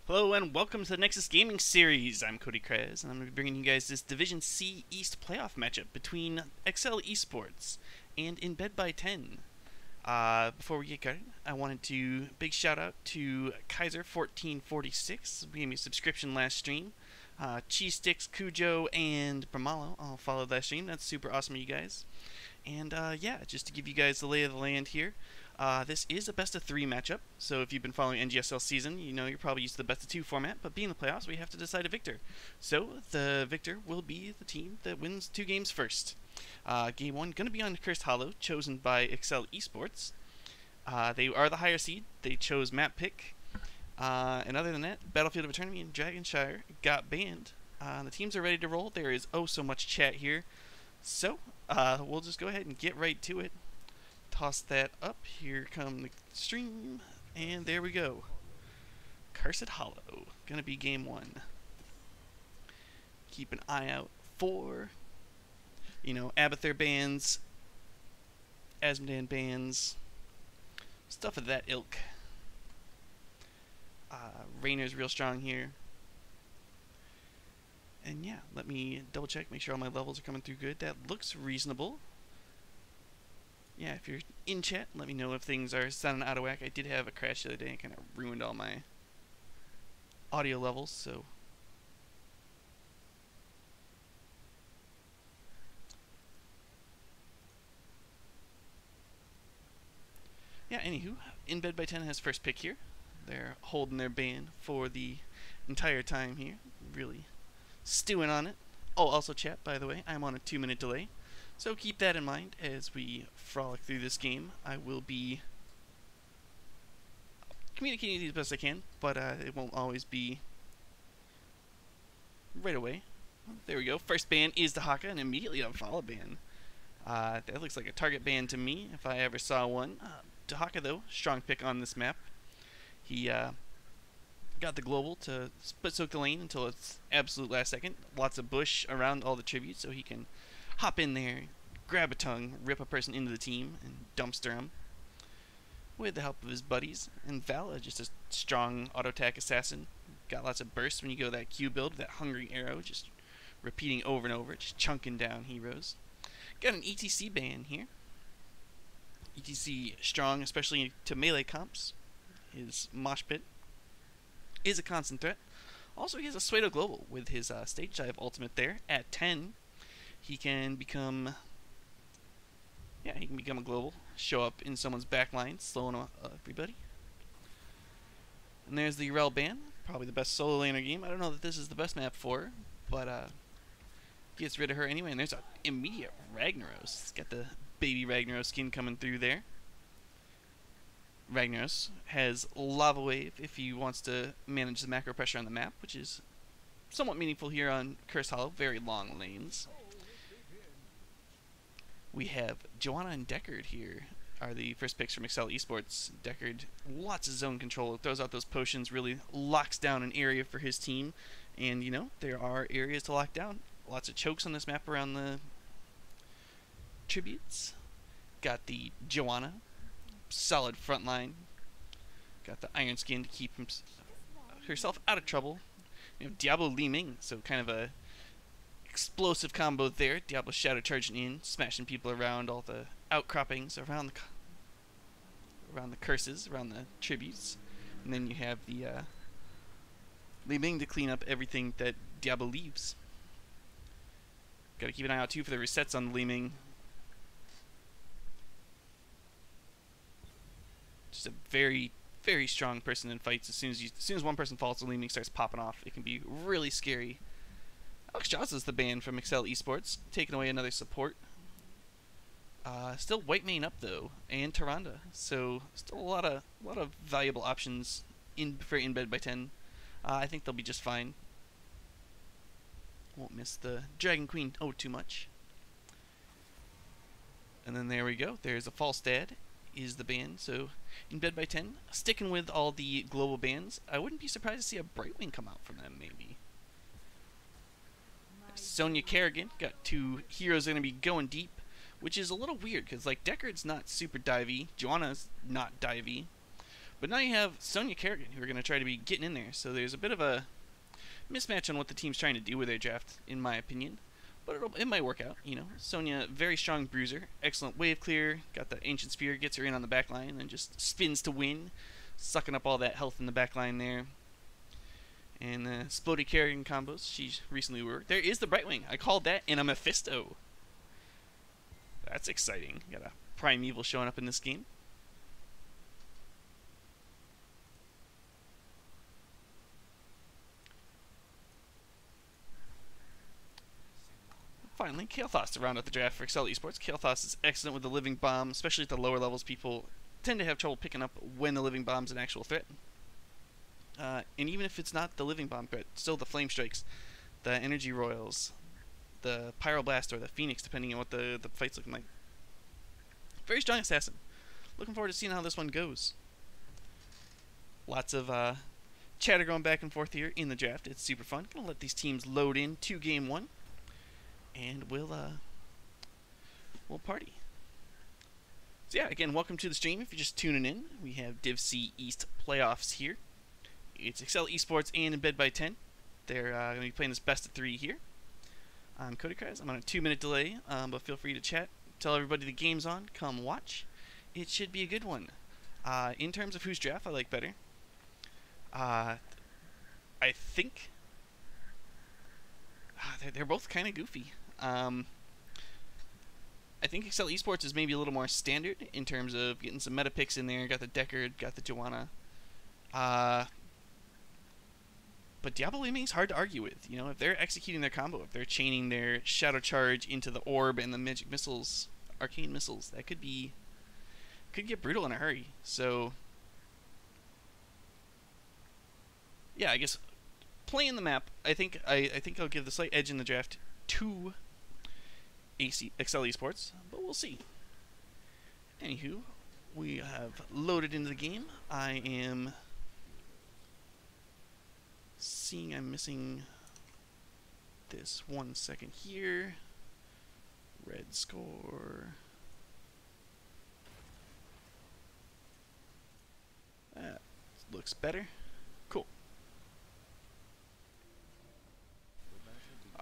Hello and welcome to the Nexus Gaming Series. I'm Cody Krez, and I'm going to be bringing you guys this Division C East playoff matchup between Accel eSports and In Bed by 10. Before we get started, I wanted to big shout out to Kaiser1446, who gave me a subscription last stream. Cheese Sticks, Cujo, and Bramalo all followed that stream. That's super awesome of you guys. And yeah, just to give you guys the lay of the land here. This is a best of 3 matchup, so if you've been following NGS all season, you know you're probably used to the best of 2 format, but being the playoffs, we have to decide a victor. So the victor will be the team that wins 2 games first. Game 1 going to be on Cursed Hollow, chosen by Accel eSports. They are the higher seed. They chose map pick. And other than that, Battlefield of Eternity and Dragonshire got banned. The teams are ready to roll. There is oh so much chat here. So we'll just go ahead and get right to it. Toss that up. Here come the stream, and there we go. Cursed Hollow, gonna be game 1. Keep an eye out for, you know, Abathur bans, Asmodan bans, stuff of that ilk. Rainer's real strong here. And yeah, let me double check, make sure all my levels are coming through good. That looks reasonable. Yeah, if you're in chat, let me know if things are sounding out of whack. I did have a crash the other day and kind of ruined all my audio levels, so. Yeah, anywho, In Bed by 10 has first pick here. They're holding their ban for the entire time here. Really stewing on it. Oh, also chat, by the way, I'm on a 2-minute delay. So keep that in mind as we frolic through this game. I will be communicating as best I can, but it won't always be right away. There we go. First ban is the Haka, and immediately a follow ban. That looks like a target ban to me, if I ever saw one. Dahaka, though, strong pick on this map. He got the global to split soak the lane until its absolute last second. Lots of bush around all the tributes, so he can hop in there, grab a tongue, rip a person into the team, and dumpster him with the help of his buddies. And Vala, just a strong auto-attack assassin. Got lots of bursts when you go that Q build, that hungry arrow, just repeating over and over, just chunking down heroes. Got an ETC ban here. ETC strong, especially to melee comps. His mosh pit is a constant threat. Also, he has a Suedo Global with his stage dive ultimate there at 10. He can become, yeah, he can become a global, show up in someone's backline, slowing everybody. And there's the Rel ban, probably the best solo laner game. I don't know that this is the best map for her, but gets rid of her anyway. And there's an immediate Ragnaros. It's got the baby Ragnaros skin coming through there. Ragnaros has Lava Wave if he wants to manage the macro pressure on the map, which is somewhat meaningful here on Cursed Hollow. Very long lanes. We have Joanna and Deckard here are the first picks from Accel eSports. Deckard, lots of zone control, throws out those potions, really locks down an area for his team. And, you know, there are areas to lock down. Lots of chokes on this map around the tributes. Got the Joanna, solid front line. Got the Iron Skin to keep herself out of trouble. You have Diablo Li Ming, so kind of a explosive combo there. Diablo Shadow charging in, smashing people around all the outcroppings, around the curses, around the tributes. And then you have the Li Ming to clean up everything that Diablo leaves. Gotta keep an eye out too for the resets on the Li Ming. Just a very, very strong person in fights. As soon as one person falls, the Li Ming starts popping off. It can be really scary. Alex Jaws is the ban from Accel eSports, taking away another support. Still white main up though, and Tyrande, so still a lot of valuable options for In Bed by 10. I think they'll be just fine. Won't miss the Dragon Queen too much. And then there we go. There's a Falstad is the ban. So In Bed by 10, sticking with all the global bans. I wouldn't be surprised to see a Brightwing come out from them maybe. Sonya Kerrigan, got 2 heroes going to be going deep, which is a little weird because like Deckard's not super divey, Joanna's not divey, But now you have Sonya Kerrigan, who are going to try to be getting in there. So there's a bit of a mismatch on what the team's trying to do with their draft, in my opinion. But it might work out, you know. Sonya, very strong bruiser, excellent wave clear, got the Ancient Spear, gets her in on the back line, and just spins to win, sucking up all that health in the back line there. And Splody Kerrigan combos, she's recently worked. There is the Brightwing, I called that, and a Mephisto. That's exciting. Got a Primeval showing up in this game. Finally, Kael'thas to round out the draft for Accel eSports. Kael'thas is excellent with the Living Bomb, especially at the lower levels. People tend to have trouble picking up when the Living Bomb's an actual threat. And even if it's not the Living Bomb threat, still the Flame Strikes, the Energy Royals, the Pyroblast, or the Phoenix, depending on what the fight's looking like. Very strong assassin. Looking forward to seeing how this one goes. Lots of chatter going back and forth here in the draft. It's super fun. Gonna let these teams load in to game one, and we'll party. So yeah, again, welcome to the stream. If you're just tuning in, we have Div C East playoffs here. It's Accel eSports and Embed by 10. They're going to be playing this best of 3 here. I'm Cody Krez. I'm on a 2-minute delay, but feel free to chat. Tell everybody the game's on. Come watch. It should be a good one. In terms of whose draft I like better, I think they're both kind of goofy. I think Accel eSports is maybe a little more standard in terms of getting some meta picks in there. Got the Deckard, got the Joanna. But Diablo Liming's hard to argue with. You know, if they're executing their combo, if they're chaining their Shadow Charge into the Orb and the Magic Missiles, Arcane Missiles, that could get brutal in a hurry. So, yeah, I guess playing the map, I think I'll give the slight edge in the draft to Accel eSports, but we'll see. Anywho, we have loaded into the game. I am seeing I'm missing this 1 second here. Red score. That looks better. Cool.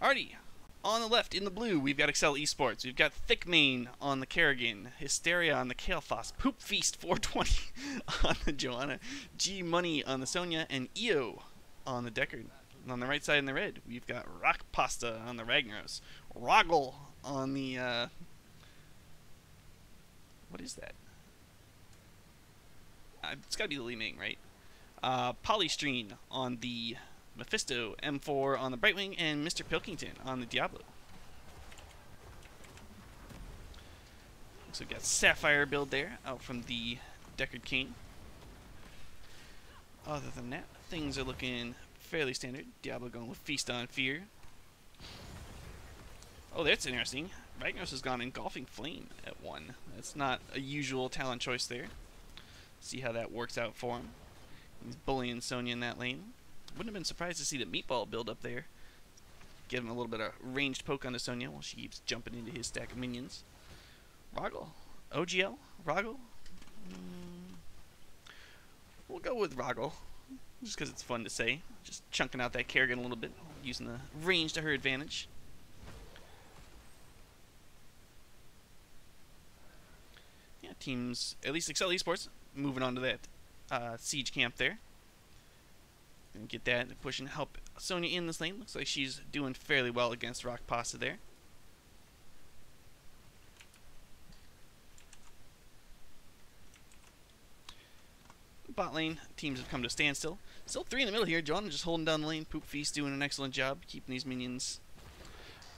Alrighty. On the left, in the blue, we've got Accel eSports. We've got Thickmane on the Kerrigan, Hysteria on the Kael'thas, Poop Feast 420 on the Joanna, G Money on the Sonya, and EO on the Deckard. And on the right side in the red, we've got Rock Pasta on the Ragnaros, Roggle on the what is that? It's gotta be the Li Ming, right? Polystreen on the Mephisto, M4 on the Brightwing, and Mr. Pilkington on the Diablo. So we've got Sapphire build there, out from the Deckard King. Other than that, things are looking fairly standard. Diablo going with Feast on Fear. Oh, that's interesting. Ragnaros has gone Engulfing Flame at 1. That's not a usual talent choice there. See how that works out for him. He's bullying Sonya in that lane. Wouldn't have been surprised to see the Meatball build up there. Give him a little bit of ranged poke onto Sonya while she keeps jumping into his stack of minions. Roggle. OGL? Roggle? We'll go with Roggle. Just because it's fun to say. Just chunking out that Kerrigan a little bit. Using the range to her advantage. Yeah, teams, at least Accel eSports, moving on to that siege camp there. Gonna get that and pushing, help Sonya in this lane. Looks like she's doing fairly well against Rock Pasta there. Bot lane, teams have come to a standstill. Still 3 in the middle here. John just holding down the lane. Poop Feast doing an excellent job keeping these minions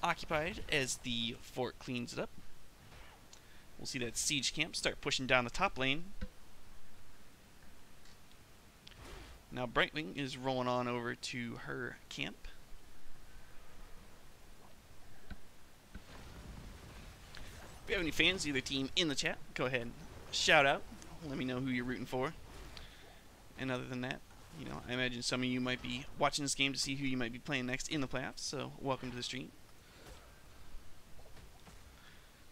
occupied as the fort cleans it up. We'll see that siege camp start pushing down the top lane. Now Brightwing is rolling on over to her camp. If you have any fans of either team in the chat, go ahead and shout out. Let me know who you're rooting for. And other than that, you know, I imagine some of you might be watching this game to see who you might be playing next in the playoffs, so welcome to the stream.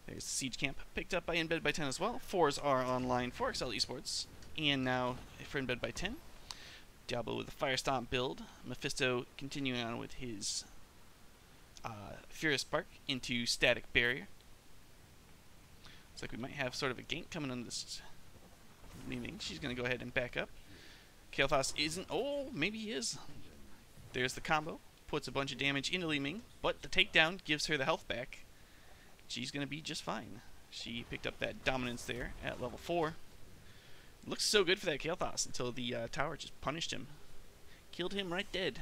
There's the siege camp picked up by Embed by 10 as well. 4s are online for Accel eSports. And now for in bed by 10, Diablo with a Fire Stomp build. Mephisto continuing on with his Furious Spark into Static Barrier. Looks like we might have sort of a gank coming on this leaving. She's going to go ahead and back up. Kael'thas isn't. Oh, maybe he is. There's the combo. Puts a bunch of damage into Li Ming, but the takedown gives her the health back. She's going to be just fine. She picked up that dominance there at level 4. Looks so good for that Kael'thas until the tower just punished him. Killed him right dead.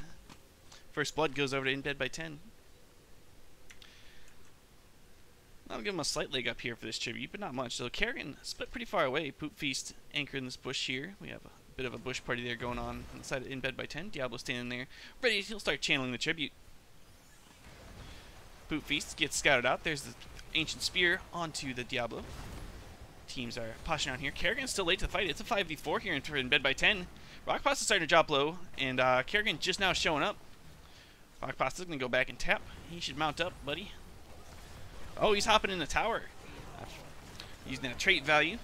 First blood goes over to in bed by 10. I'll give him a slight leg up here for this tribute, but not much. So Kerrigan split pretty far away. Poop Feast anchored in this bush here. We have a bit of a bush party there going on the side of in bed by 10. Diablo standing there, ready. He'll start channeling the tribute. Poop Feast gets scouted out. There's the ancient spear onto the Diablo. Teams are poshing out here. Kerrigan's still late to the fight. It's a 5v4 here in bed by 10. Rock Pasta's starting to drop low, and Kerrigan just now showing up. Rock Pasta's going to go back and tap. He should mount up, buddy. Oh, he's hopping in the tower. Using that trait value.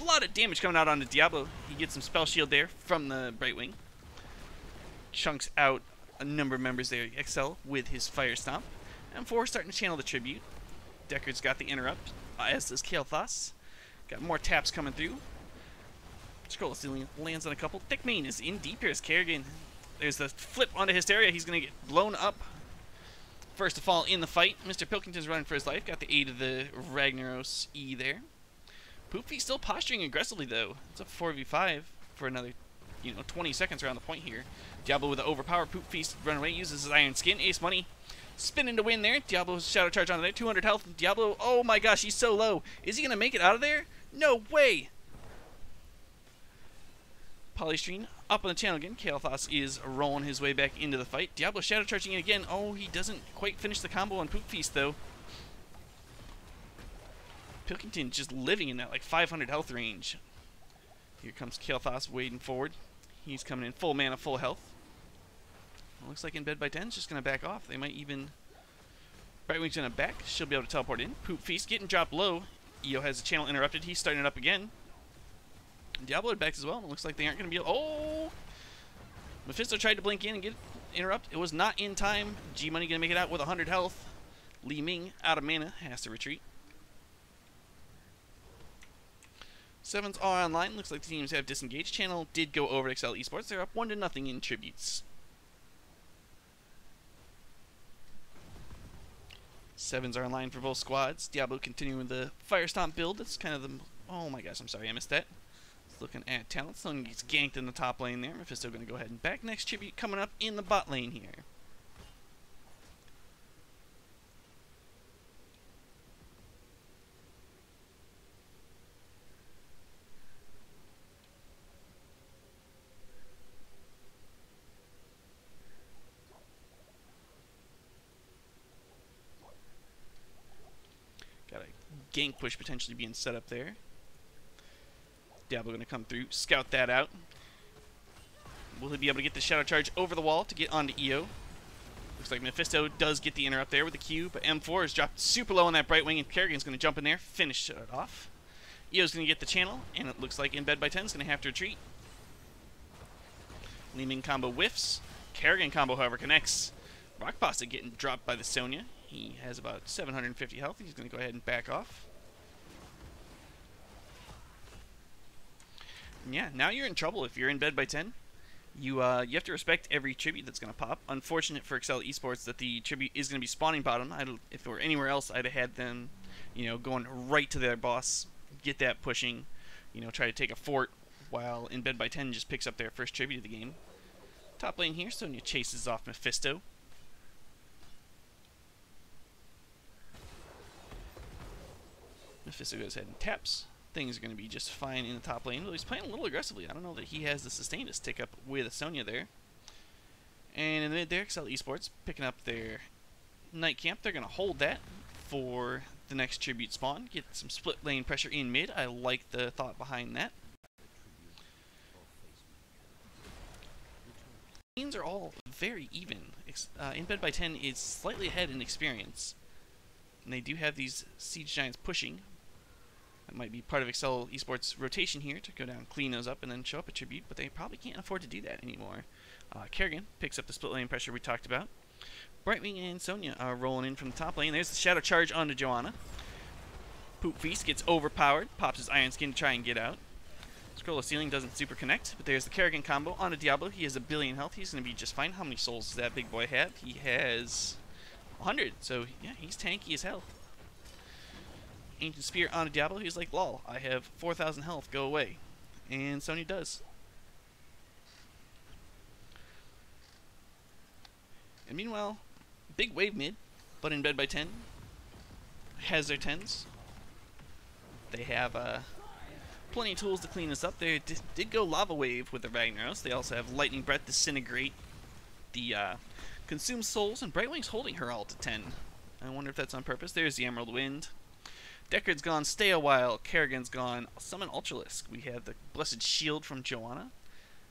A lot of damage coming out on the Diablo. He gets some spell shield there from the Brightwing. Chunks out a number of members there. Accel with his Fire Stomp. And 4 starting to channel the tribute. Deckard's got the interrupt, as does Kael'thas. Got more taps coming through. Scroll Stealing lands on a couple. Thick Mane is in deep here as Kerrigan. There's the flip onto Hysteria. He's going to get blown up. First to fall in the fight. Mr. Pilkington's running for his life. Got the aid of the Ragnaros E there. Poopy still posturing aggressively though. It's a 4v5 for another, 20 seconds around the point here. Diablo with the overpower. Poop Feast run away. Uses his Iron Skin. Ace Money. Spinning to win there. Diablo's Shadow Charge onto there. 200 health. Diablo, oh my gosh, he's so low. Is he going to make it out of there? No way. Polystream up on the channel again. Kael'thas is rolling his way back into the fight. Diablo Shadow Charging in again. Oh, he doesn't quite finish the combo on Poop Feast though. Pilkington just living in that like 500 health range. Here comes Kael'thas wading forward. He's coming in full mana, full health. Looks like in bed by 10 is just going to back off. They might even... Brightwing's going to back. She'll be able to teleport in. Poop Feast getting dropped low. Io has the channel interrupted. He's starting it up again. Diablo backs as well. It looks like they aren't going to be able... Oh! Mephisto tried to blink in and get interrupt. It was not in time. G-Money going to make it out with 100 health. Li Ming, out of mana, has to retreat. Sevens are online. Looks like the teams have disengaged. Channel did go over to Accel eSports. They're up 1-0 in tributes. Sevens are online for both squads. Diablo continuing with the Fire Stomp build. That's kind of the... Oh my gosh, I'm sorry, I missed that. Looking at talent. Someone gets ganked in the top lane there. Mephisto going to go ahead and back. Next tribute coming up in the bot lane here. Got a gank push potentially being set up there. Diablo going to come through, scout that out. Will he be able to get the Shadow Charge over the wall to get onto Io? Looks like Mephisto does get the interrupt there with the Q, but M4 is dropped super low on that Brightwing, and Kerrigan's going to jump in there, finish it off. Io's going to get the channel, and it looks like in bed by 10 is going to have to retreat. Li Ming combo whiffs. Kerrigan combo, however, connects. Rock Pasta getting dropped by the Sonya. He has about 750 health. He's going to go ahead and back off. And yeah, now you're in trouble if you're in bed by 10. You have to respect every tribute that's going to pop. Unfortunate for Accel eSports that the tribute is going to be spawning bottom. If it were anywhere else, I'd have had them, going right to their boss, get that pushing, try to take a fort, while in bed by 10 just picks up their first tribute of the game. Top lane here, Sonya chases off Mephisto. Mephisto goes ahead and taps. Things are going to be just fine in the top lane. Well, he's playing a little aggressively. I don't know that he has the sustain to stick up with a Sonya there. And in the mid there, Accel eSports picking up their Night Camp. They're going to hold that for the next tribute spawn. Get some split lane pressure in mid. I like the thought behind that. Lanes are all very even. In bed by 10 is slightly ahead in experience. And they do have these Siege Giants pushing. That might be part of Accel eSports rotation here to go down, clean those up, and then show up a tribute, but they probably can't afford to do that anymore. Kerrigan picks up the split lane pressure we talked about. Brightwing and Sonya are rolling in from the top lane. There's the Shadow Charge onto Joanna. Poop Feast gets overpowered, pops his Iron Skin to try and get out. Scroll of Ceiling doesn't super connect, but there's the Kerrigan combo onto Diablo. He has a billion health. He's going to be just fine. How many souls does that big boy have? He has 100, so yeah, he's tanky as hell. Ancient Spear onto Diablo. He's like, lol, I have 4,000 health. Go away. And Sonya does. And meanwhile, big wave mid, but in bed by 10. Has their 10s. They have plenty of tools to clean this up. They did go Lava Wave with the Ragnaros. They also have Lightning Breath, Disintegrate, the Consume Souls, and Brightwing's holding her ult to 10. I wonder if that's on purpose. There's the Emerald Wind. Deckard's gone, Stay a While. Kerrigan's gone, Summon Ultralisk. We have the Blessed Shield from Joanna,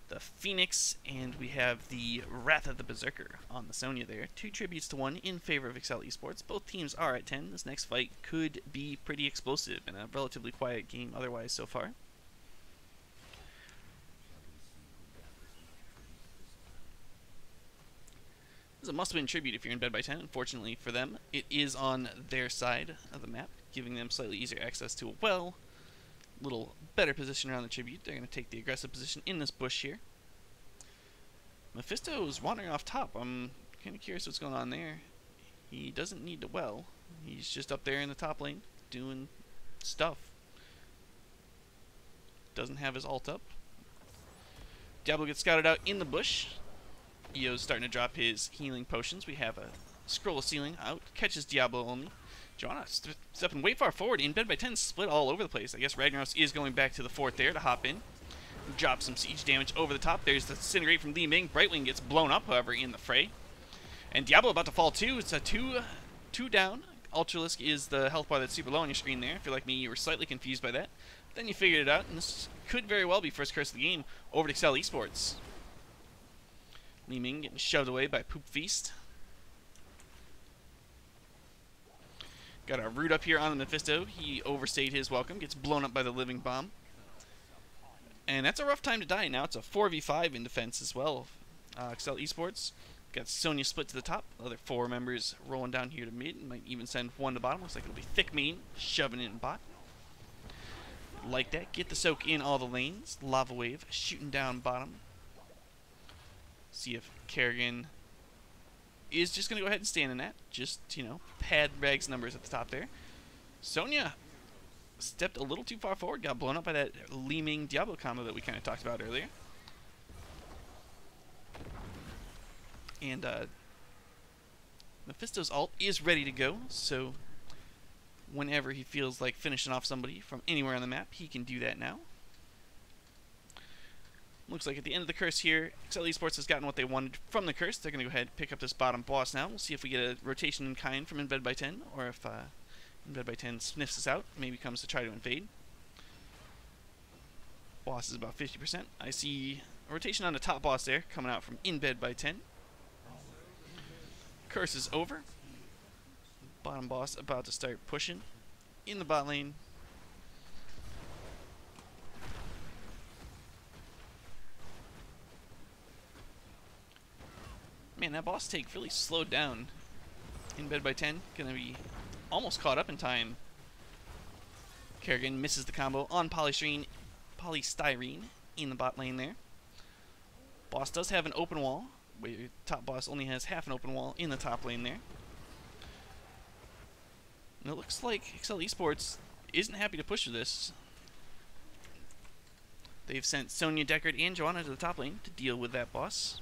the Phoenix, and we have the Wrath of the Berserker on the Sonya there. 2 tributes to 1 in favor of Accel eSports. Both teams are at 10. This next fight could be pretty explosive in a relatively quiet game otherwise so far. This is a must-win tribute if you're in bed by 10. Unfortunately for them, it is on their side of the map, giving them slightly easier access to a little better position around the tribute. They're going to take the aggressive position in this bush here. Mephisto's wandering off top. I'm kind of curious what's going on there. He doesn't need to well. He's just up there in the top lane doing stuff. Doesn't have his ult up. Diablo gets scouted out in the bush. Eo's starting to drop his healing potions. We have a Scroll of Ceiling out. Catches Diablo only. Joanna stepping way far forward. In bed by 10, split all over the place. I guess Ragnaros is going back to the fort there to hop in. Drop some siege damage over the top. There's the Disintegrate from Li Ming. Brightwing gets blown up, however, in the fray. And Diablo about to fall too. It's a two down. Ultralisk is the health bar that's super low on your screen there. If you're like me, you were slightly confused by that. Then you figured it out, and this could very well be first curse of the game over to Accel eSports. Li Ming getting shoved away by Poop Feast. Got a root up here on the Mephisto. He overstayed his welcome. Gets blown up by the Living Bomb. And that's a rough time to die. Now it's a 4v5 in defense as well. Accel eSports got Sonya split to the top. Other 4 members rolling down here to mid. Might even send 1 to bottom. Looks like it'll be Thick Main shoving in bot. Like that. Get the soak in all the lanes. Lava Wave shooting down bottom. See if Kerrigan is just going to go ahead and stand in that. Just, you know, pad Rag's numbers at the top there. Sonya stepped a little too far forward. Got blown up by that Li Ming Diablo combo that we kind of talked about earlier. And Mephisto's ult is ready to go. So whenever he feels like finishing off somebody from anywhere on the map, he can do that now. Looks like at the end of the curse here, Accel eSports has gotten what they wanted from the curse. They're going to go ahead and pick up this bottom boss now. We'll see if we get a rotation in kind from In Bed by 10, or if In Bed by 10 sniffs us out, maybe comes to try to invade. Boss is about 50%. I see a rotation on the top boss there, coming out from In Bed by 10. Curse is over. Bottom boss about to start pushing in the bot lane. Man, that boss take really slowed down. In Bed by 10, gonna be almost caught up in time. Kerrigan misses the combo on Polystyrene in the bot lane there. Boss does have an open wall, where your top boss only has half an open wall in the top lane there. And it looks like Accel eSports isn't happy to push for this. They've sent Sonya, Deckard, and Joanna to the top lane to deal with that boss.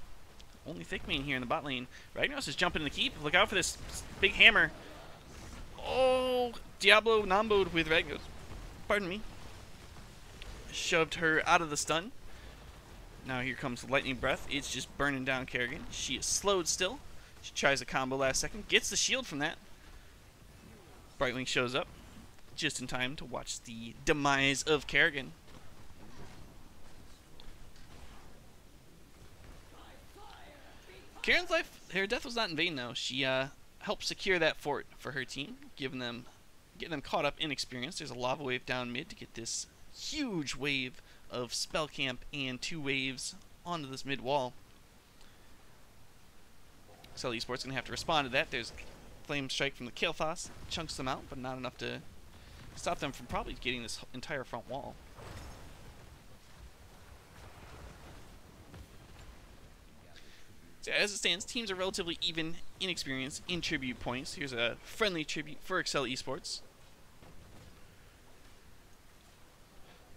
Only Thick Main here in the bot lane. Ragnaros is jumping in the keep. Look out for this big hammer. Oh, Diablo nomboed with Ragnaros. Pardon me. Shoved her out of the stun. Now here comes Lightning Breath. It's just burning down Kerrigan. She is slowed still. She tries a combo last second. Gets the shield from that. Brightwing shows up just in time to watch the demise of Kerrigan. Karen's life, her death was not in vain though. She helped secure that fort for her team, giving them getting them caught up in experience. There's a lava wave down mid to get this huge wave of spell camp and 2 waves onto this mid wall. Accel eSports going to have to respond to that. There's Flame Strike from the Kael'thas, chunks them out, but not enough to stop them from probably getting this entire front wall. So as it stands, teams are relatively even in experience in tribute points. Here's a friendly tribute for Accel eSports.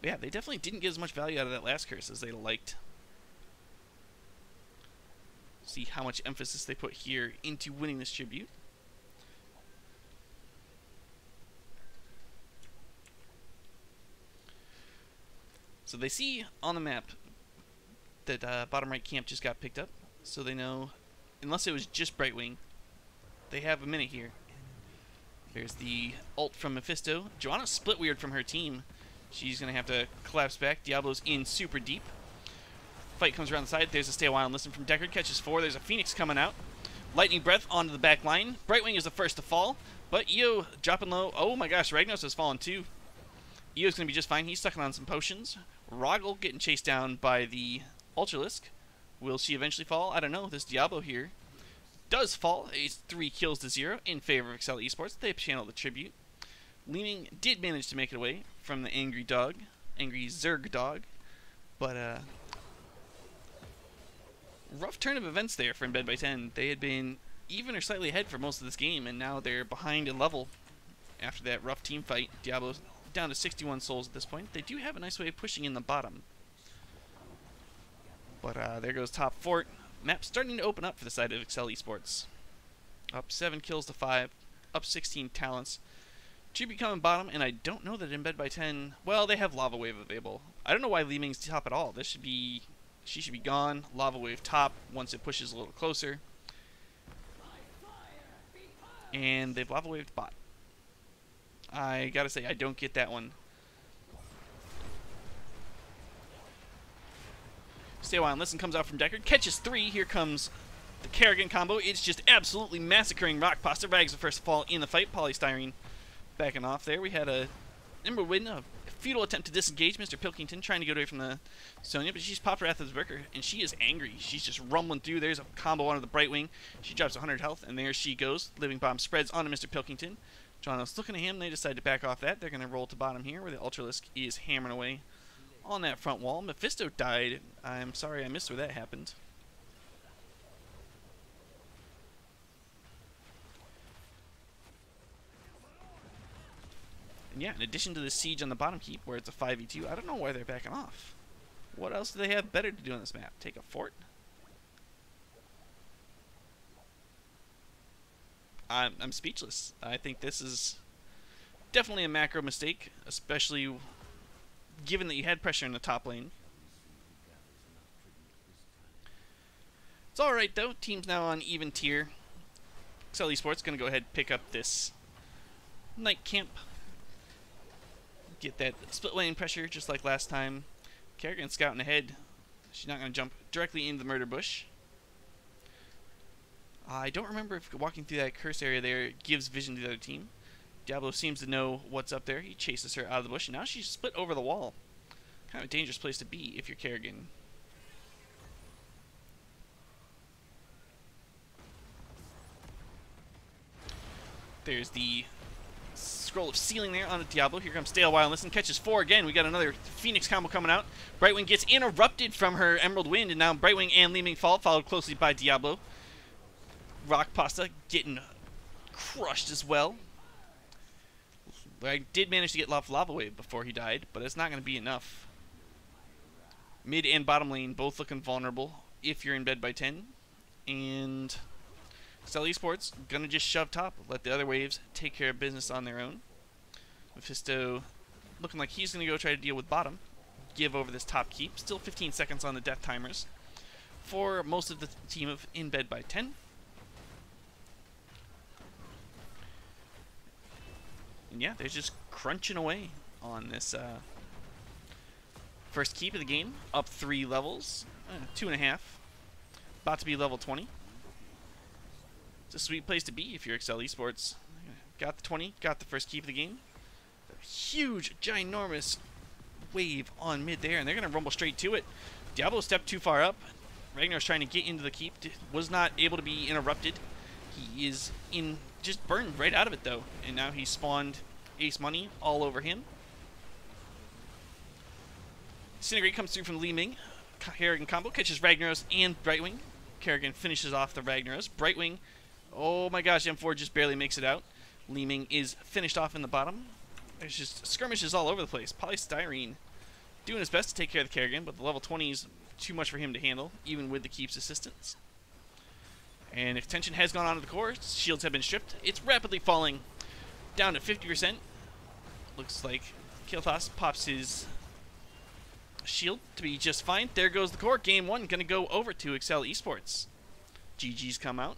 But yeah, they definitely didn't get as much value out of that last curse as they liked. See how much emphasis they put here into winning this tribute. So they see on the map that bottom right camp just got picked up. So they know, unless it was just Brightwing, they have a minute here. There's the ult from Mephisto. Joanna split weird from her team. She's going to have to collapse back. Diablo's in super deep. Fight comes around the side. There's a stay a while and listen from Deckard. Catches 4. There's a Phoenix coming out. Lightning Breath onto the back line. Brightwing is the first to fall, but Io dropping low. Oh my gosh, Ragnos has fallen too. Io's going to be just fine. He's sucking on some potions. Rogel getting chased down by the Ultralisk. Will she eventually fall? I don't know. This Diablo here does fall. It's 3 kills to 0 in favor of Accel eSports. They've channeled the tribute. Leeming did manage to make it away from the angry dog, angry Zerg dog, but rough turn of events there for Embed by 10. They had been even or slightly ahead for most of this game, and now they're behind in level after that rough team fight. Diablo's down to 61 souls at this point. They do have a nice way of pushing in the bottom. But there goes top fort. Map starting to open up for the side of Accel eSports. Up 7 kills to 5. Up 16 talents. Tribute coming bottom, and I don't know that Embed by 10... Well, they have Lava Wave available. I don't know why Leeming's top at all. This should be... She should be gone. Lava Wave top once it pushes a little closer. And they've Lava Waved bot. I gotta say, I don't get that one. Stay a while and listen comes out from Deckard. Catches 3. Here comes the Kerrigan combo. It's just absolutely massacring Rock Pasta. Rag's the first to fall in the fight. Polystyrene backing off there. We had a Emerald Win, a futile attempt to disengage Mr. Pilkington, trying to get away from the Sonya, but she's popped Wrath of the Berserker, and she is angry. She's just rumbling through. There's a combo onto the Brightwing. She drops 100 health, and there she goes. Living Bomb spreads onto Mr. Pilkington. John's looking at him. They decide to back off that. They're going to roll to bottom here, where the Ultralisk is hammering away on that front wall. Mephisto died. I'm sorry I missed where that happened. And yeah, in addition to the siege on the bottom keep, where it's a 5v2, I don't know why they're backing off. What else do they have better to do on this map? Take a fort? I'm speechless. I think this is definitely a macro mistake, especially given that you had pressure in the top lane. It's alright though. Team's now on even tier. Accel eSports going to go ahead and pick up this night camp. Get that split lane pressure just like last time. Kerrigan scouting ahead. She's not going to jump directly into the murder bush. I don't remember if walking through that curse area there gives vision to the other team. Diablo seems to know what's up there. He chases her out of the bush, and now she's split over the wall. Kind of a dangerous place to be if you're Kerrigan. There's the scroll of sealing there on the Diablo. Here comes Stay a While and Listen. Catches 4 again. We got another Phoenix combo coming out. Brightwing gets interrupted from her Emerald Wind, and now Brightwing and Leeming fall, followed closely by Diablo. Rock Pasta getting crushed as well. I did manage to get Lava Wave before he died, but it's not going to be enough. Mid and bottom lane both looking vulnerable if you're in bed by 10. And Accel eSports going to just shove top. Let the other waves take care of business on their own. Mephisto looking like he's going to go try to deal with bottom. Give over this top keep. Still 15 seconds on the death timers for most of the team of in bed by 10. And yeah, they're just crunching away on this first keep of the game. Up 3 levels, 2.5. About to be level 20. It's a sweet place to be if you're Accel eSports. got the 20, got the first keep of the game. A huge, ginormous wave on mid there, and they're going to rumble straight to it. Diablo stepped too far up. Ragnar's trying to get into the keep, was not able to be interrupted. He is just burned right out of it though, and now he spawned Ace Money all over him. Disintegrate comes through from Li Ming. Kerrigan combo catches Ragnaros and Brightwing. Kerrigan finishes off the Ragnaros. Brightwing, oh my gosh, M4 just barely makes it out. Li Ming is finished off in the bottom. There's just skirmishes all over the place. Polystyrene doing his best to take care of the Kerrigan, but the level 20 is too much for him to handle, even with the keep's assistance. And extension has gone onto the core. Shields have been stripped. It's rapidly falling down to 50%. Looks like Kilthas pops his shield to be just fine. There goes the core. Game 1 going to go over to Accel eSports. GG's come out.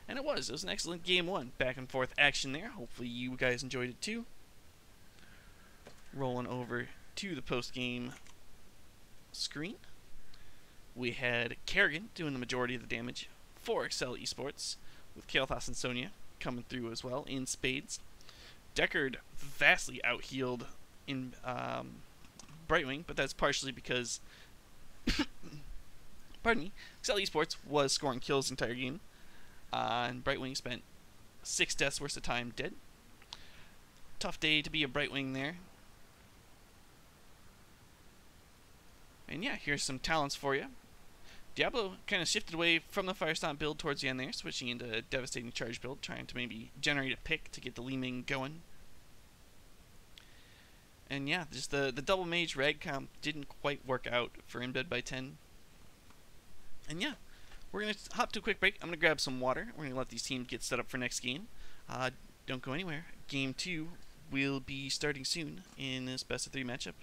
And it was an excellent Game 1. Back and forth action there. Hopefully you guys enjoyed it too. Rolling over to the post-game screen. We had Kerrigan doing the majority of the damage for Accel eSports, with Kael'thas and Sonya coming through as well in spades. Deckard vastly out-healed in Brightwing, but that's partially because pardon me, Accel eSports was scoring kills the entire game, and Brightwing spent 6 deaths worth of time dead. Tough day to be a Brightwing there. And yeah, here's some talents for you. Diablo kind of shifted away from the Firestomp build towards the end there, switching into a Devastating Charge build, trying to maybe generate a pick to get the Li Ming going. And yeah, just the double mage rag comp didn't quite work out for In Bed by 10. And yeah, we're going to hop to a quick break. I'm going to grab some water. We're going to let these teams get set up for next game. Don't go anywhere. Game 2 will be starting soon in this best of 3 matchup.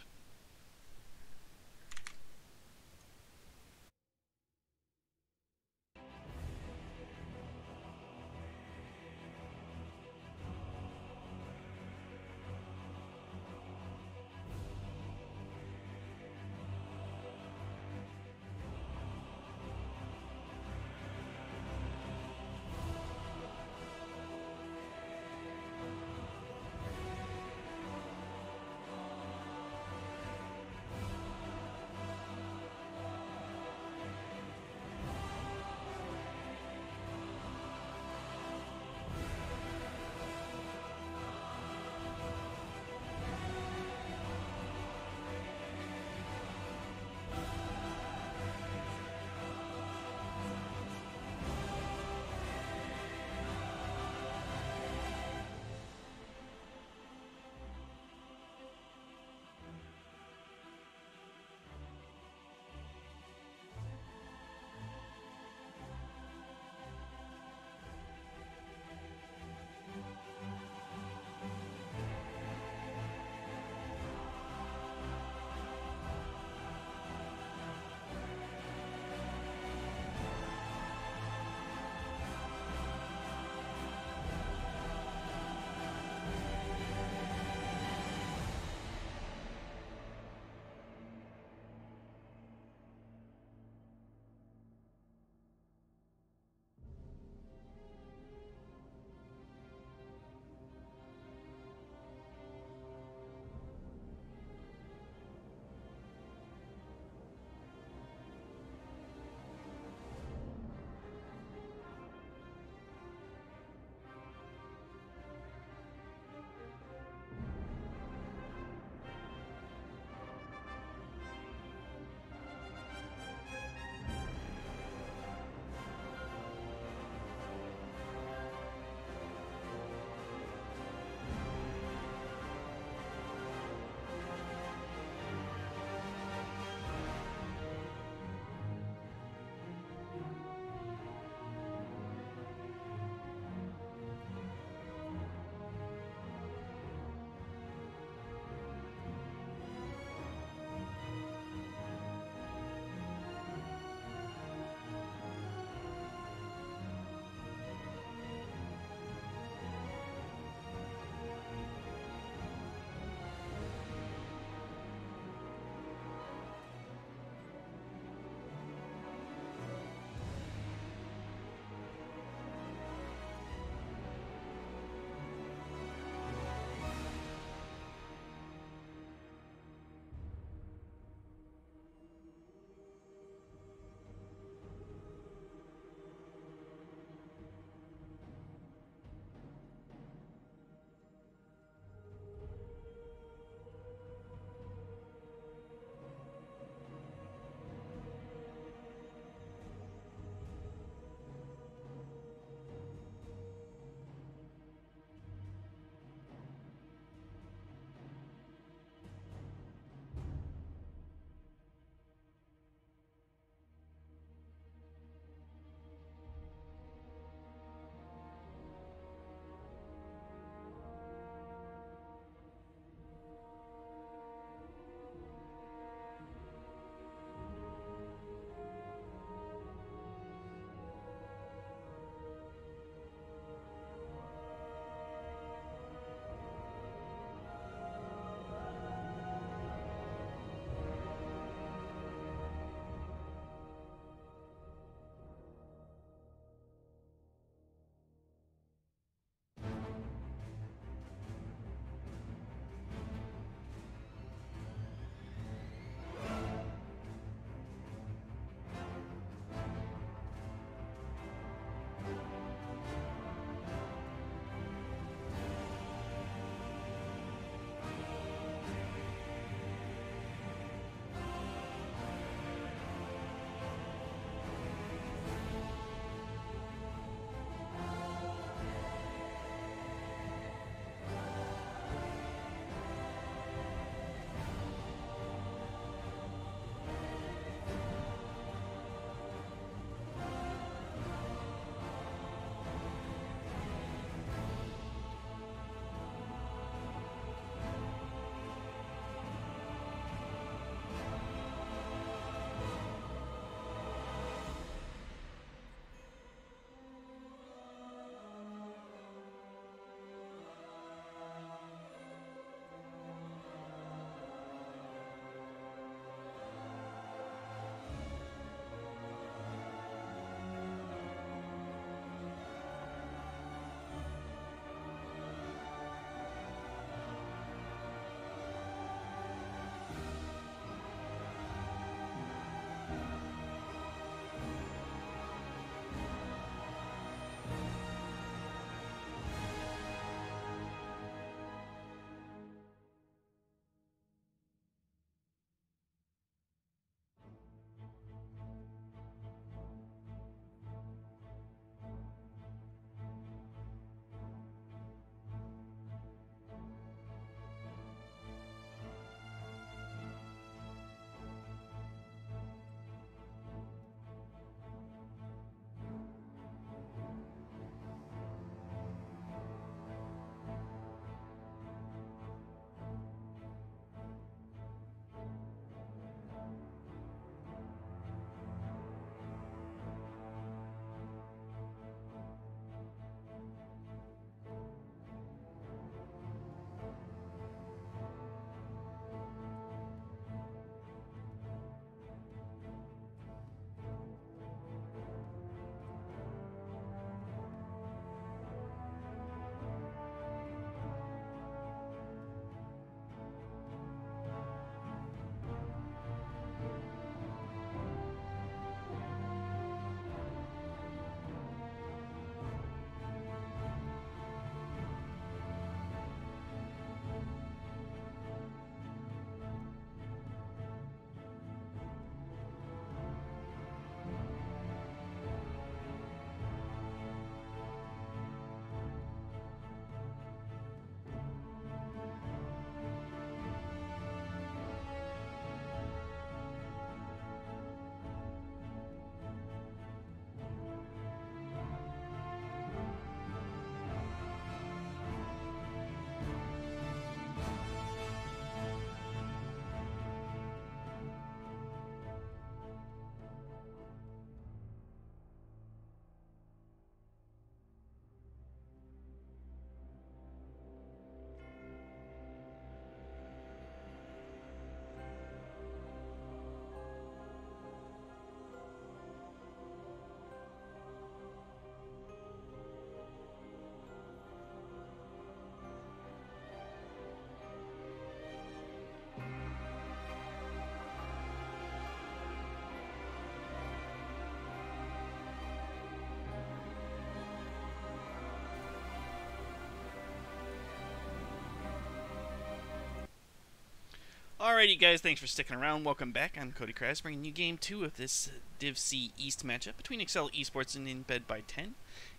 Alrighty, guys, thanks for sticking around. Welcome back. I'm Cody Kras, bringing you Game 2 of this Div C East matchup between Accel eSports and In Bed by 10.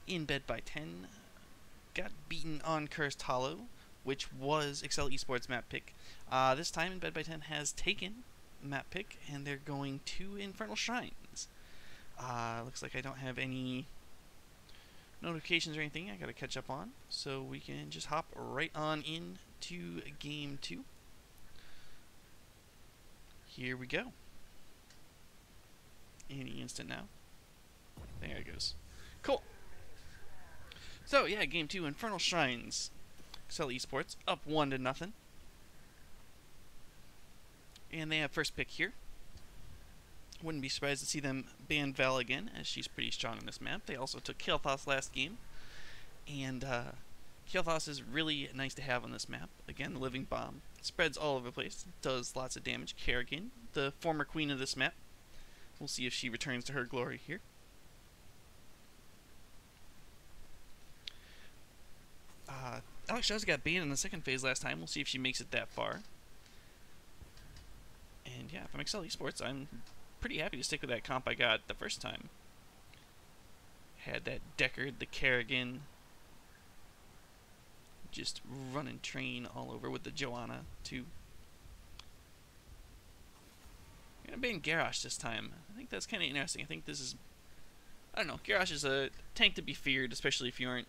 In Bed by 10 got beaten on Cursed Hollow, which was Accel eSports map pick. This time, In Bed by 10 has taken map pick, and they're going to Infernal Shrines. Looks like I don't have any notifications or anything I gotta catch up on, so we can just hop right on into Game 2. Here we go. Any instant now. There it goes. Cool. So yeah, Game 2, Infernal Shrines. Accel eSports up 1-0. And they have first pick here. Wouldn't be surprised to see them ban Val again, as she's pretty strong on this map. They also took Kael'thas last game. And Kael'thas is really nice to have on this map. Again, the Living Bomb. Spreads all over the place. Does lots of damage. Kerrigan, the former queen of this map. We'll see if she returns to her glory here. Alex Shaws got banned in the second phase last time. We'll see if she makes it that far. And yeah, from Accel eSports, I'm pretty happy to stick with that comp I got the first time. Had that Deckard, the Kerrigan, just running train all over with the Joanna, too. I'm going to ban Garrosh this time. I think that's kind of interesting. I think this is... I don't know. Garrosh is a tank to be feared, especially if you aren't...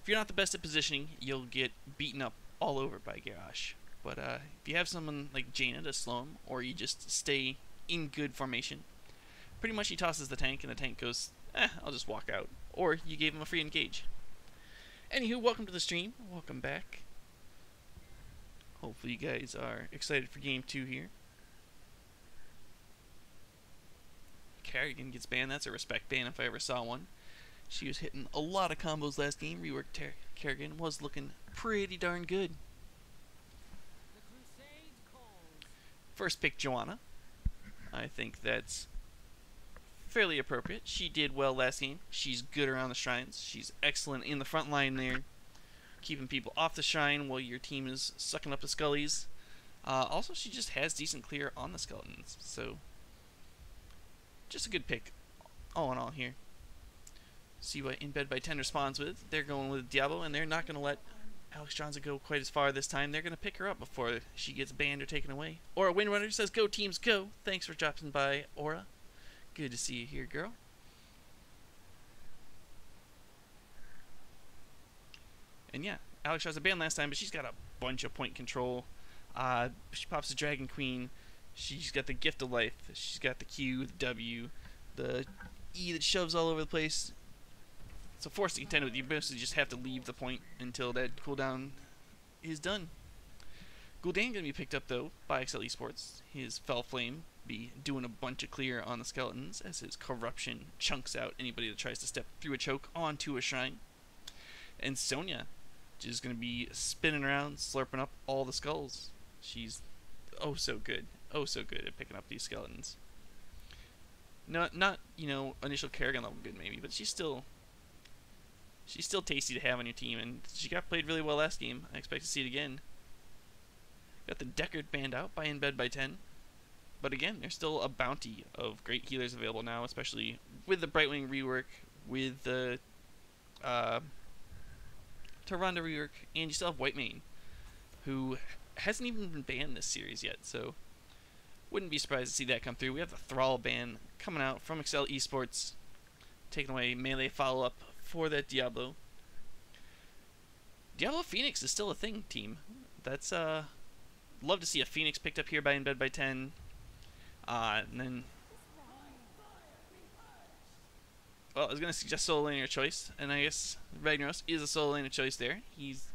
If you're not the best at positioning, you'll get beaten up all over by Garrosh. But if you have someone like Jaina to slow him, or you just stay in good formation, pretty much he tosses the tank, and the tank goes, I'll just walk out. Or you gave him a free engage. Anywho, welcome to the stream. Welcome back. Hopefully you guys are excited for Game 2 here. Kerrigan gets banned. That's a respect ban if I ever saw one. She was hitting a lot of combos last game. Reworked Kerrigan was looking pretty darn good. First pick Joanna. I think that's fairly appropriate. She did well last game. She's good around the shrines. She's excellent in the front line there, keeping people off the shrine while your team is sucking up the scullies. Also, she just has decent clear on the skeletons, so just a good pick all in all here. See what In Bed by 10 responds with. They're going with Diablo, and they're not going to let Alex Johnson go quite as far this time. They're going to pick her up before she gets banned or taken away. Aura Windrunner says, "Go teams, go." Thanks for dropping by, Aura. Good to see you here, girl. And yeah, Alex was a ban last time, but she's got a bunch of point control. She pops the Dragon Queen. She's got the Gift of Life. She's got the Q, the W, the E that shoves all over the place. So forced to contend with, you basically just have to leave the point until that cooldown is done. Gul'dan gonna be picked up though by Accel eSports. His Fell Flame be doing a bunch of clear on the skeletons as his corruption chunks out anybody that tries to step through a choke onto a shrine. And Sonya just gonna be spinning around, slurping up all the skulls. She's oh so good at picking up these skeletons. Not you know, initial Kerrigan level good maybe, but she's still tasty to have on your team, and she got played really well last game. I expect to see it again. Got the Deckard banned out by In Bed by 10. But again, there's still a bounty of great healers available now, especially with the Brightwing rework, with the Tyrande rework, and you still have Whitemane, who hasn't even been banned this series yet, so wouldn't be surprised to see that come through. We have the Thrall ban coming out from Accel eSports, taking away melee follow-up for that Diablo. Diablo Phoenix is still a thing, team. That's love to see a Phoenix picked up here by In Bed by 10. And then, well, I was gonna suggest solo laner choice, and I guess Ragnaros is a solo laner choice there. He's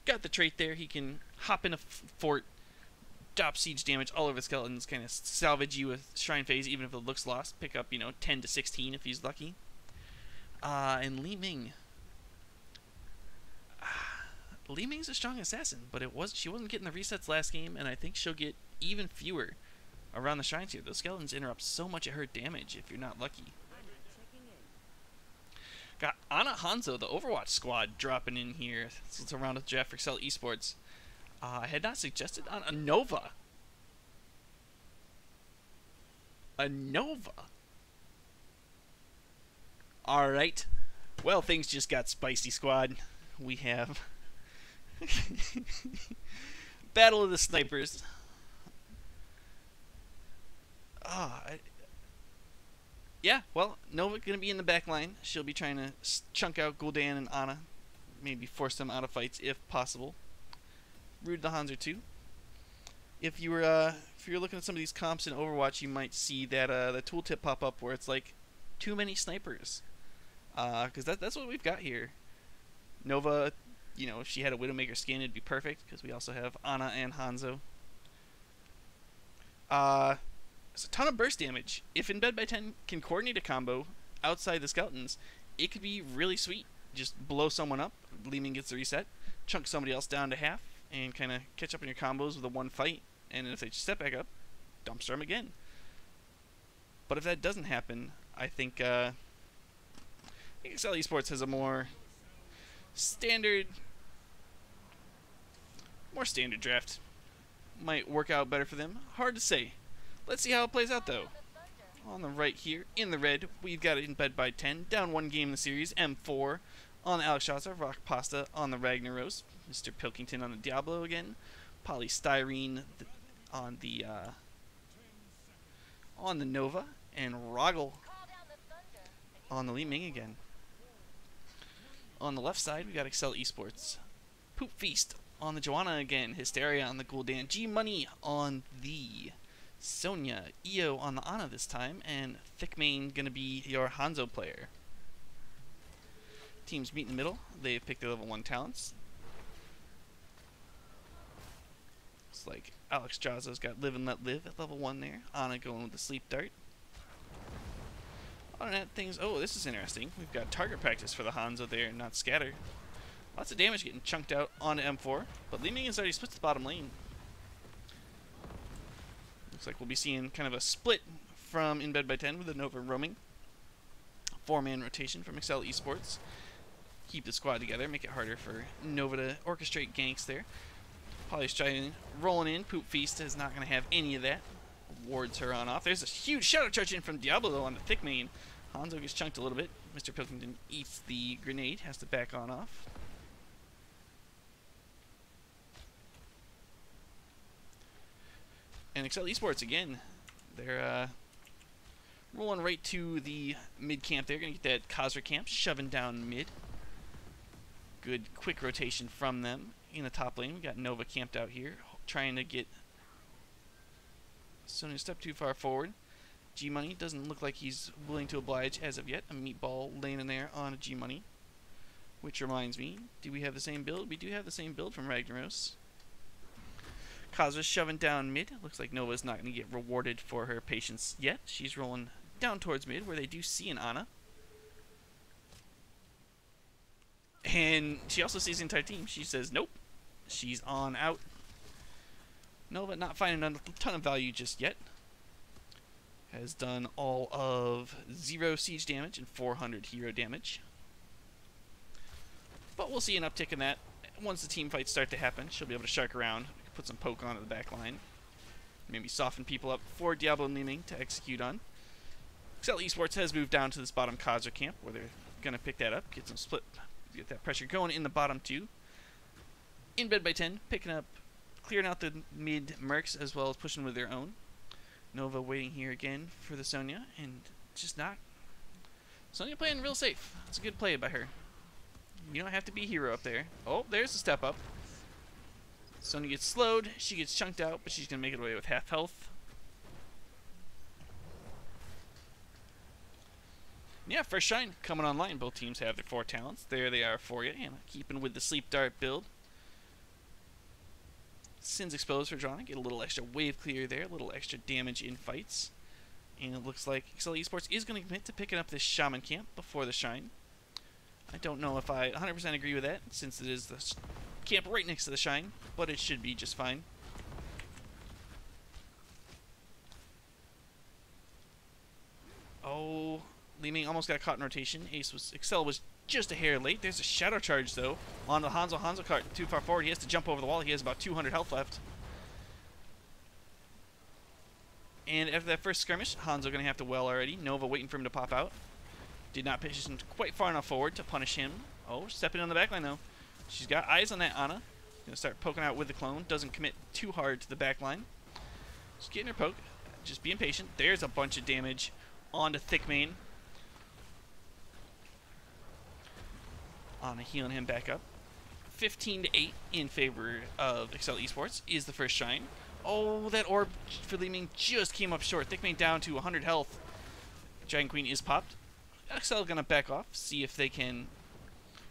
got the trait there. He can hop in a fort, drop siege damage all over the skeletons, kind of salvage you with Shrine Phase even if it looks lost. Pick up, you know, 10 to 16 if he's lucky. And Li Ming. Li Ming's a strong assassin, but she wasn't getting the resets last game, and I think she'll get even fewer around the shrines here. Those skeletons interrupt so much of her damage if you're not lucky. Got Ana Hanzo, the Overwatch squad, dropping in here. So it's a round of draft for Accel eSports. I had not suggested on a Nova. A Nova. Alright. Well, things just got spicy, squad. We have Battle of the Snipers. Yeah, well, Nova going to be in the back line. She'll be trying to chunk out Gul'dan and Ana. Maybe force them out of fights if possible. Rude the Hanzo too. If you're looking at some of these comps in Overwatch, you might see that the tooltip pop up where it's like too many snipers. Because that's what we've got here. Nova, you know, if she had a Widowmaker skin, it'd be perfect because we also have Ana and Hanzo. There's a ton of burst damage. If in Bed by 10 can coordinate a combo outside the skeletons, it could be really sweet. Just blow someone up, Leeming gets the reset, chunk somebody else down to half, and kind of catch up in your combos with a one fight. And if they step back up, dumpster them again. But if that doesn't happen, I think Accel eSports has a more standard draft. Might work out better for them. Hard to say. Let's see how it plays out, though. On the right here, in the red, we've got it in Bed by 10. Down one game in the series, M4 on the Alex Shaza, Rock Pasta on the Ragnaros, Mr. Pilkington on the Diablo again, Polystyrene on the Nova, and Roggle on the Li Ming again. On the left side, we got Accel eSports. Poop Feast on the Joanna again, Hysteria on the Gul'dan, G Money on the Sonya, EO on the Ana this time, and Thickmane gonna be your Hanzo player. Teams meet in the middle. They've picked their level 1 talents. Looks like Alex Jaza's got Live and Let Live at level 1 there. Ana going with the Sleep Dart. Other than that, things... Oh, this is interesting. We've got target practice for the Hanzo there, not scatter. Lots of damage getting chunked out onto M4, but Li Ming has already split to the bottom lane. Looks like we'll be seeing kind of a split from in Bed by 10 with the Nova roaming. 4-man rotation from Accel eSports. Keep the squad together, make it harder for Nova to orchestrate ganks there. Polystyrene rolling in. Poop Feast is not going to have any of that. Wards her on off. There's a huge shadow charge in from Diablo though on the Thickmane. Hanzo gets chunked a little bit. Mr. Pilkington eats the grenade, has to back on off. And Accel eSports again. They're rolling right to the mid camp. They're going to get that Khazra camp, shoving down mid. Good quick rotation from them. In the top lane, we got Nova camped out here, trying to get Sonya step too far forward. G Money doesn't look like he's willing to oblige as of yet. A meatball laying in there on a G Money. Which reminds me, do we have the same build? We do have the same build from Ragnaros. Khazra's shoving down mid. Looks like Nova's not going to get rewarded for her patience yet. She's rolling down towards mid, where they do see an Ana. And she also sees the entire team. She says, nope. She's on out. Nova not finding a ton of value just yet. Has done all of 0 siege damage and 400 hero damage. But we'll see an uptick in that. Once the team fights start to happen, she'll be able to shark around. Put some poke onto the back line. Maybe soften people up for Diablo and Li Ming to execute on. Accel eSports has moved down to this bottom Khazra camp, where they're going to pick that up, get some split, get that pressure going in the bottom two. In Bed by 10, picking up, clearing out the mid mercs as well as pushing with their own. Nova waiting here again for the Sonya, and just not. Sonya playing real safe. It's a good play by her. You don't have to be a hero up there. Oh, there's the step up. Sonya gets slowed, she gets chunked out, but she's going to make it away with half health. Yeah, first shine coming online. Both teams have their 4 talents. There they are for you. And keeping with the Sleep Dart build. Sin's exposed for Drana. Get a little extra wave clear there. A little extra damage in fights. And it looks like Accel eSports is going to commit to picking up this Shaman camp before the shine. I don't know if I 100% agree with that, since it is the camp right next to the shine, but it should be just fine. Oh, Li Ming almost got caught in rotation. Accel was just a hair late. There's a shadow charge though on the Hanzo. Hanzo cart too far forward. He has to jump over the wall. He has about 200 health left. And after that first skirmish, Hanzo going to have to well already. Nova waiting for him to pop out. Did not position quite far enough forward to punish him. Oh, stepping on the backline though. She's got eyes on that Ana. Gonna start poking out with the clone. Doesn't commit too hard to the backline. Just getting her poke. Just being patient. There's a bunch of damage onto Thickmane. Ana healing him back up. 15-8 in favor of Accel eSports is the first shrine. Oh, that orb for Li Ming just came up short. Thickmane down to 100 health. Dragon Queen is popped. Accel gonna back off, see if they can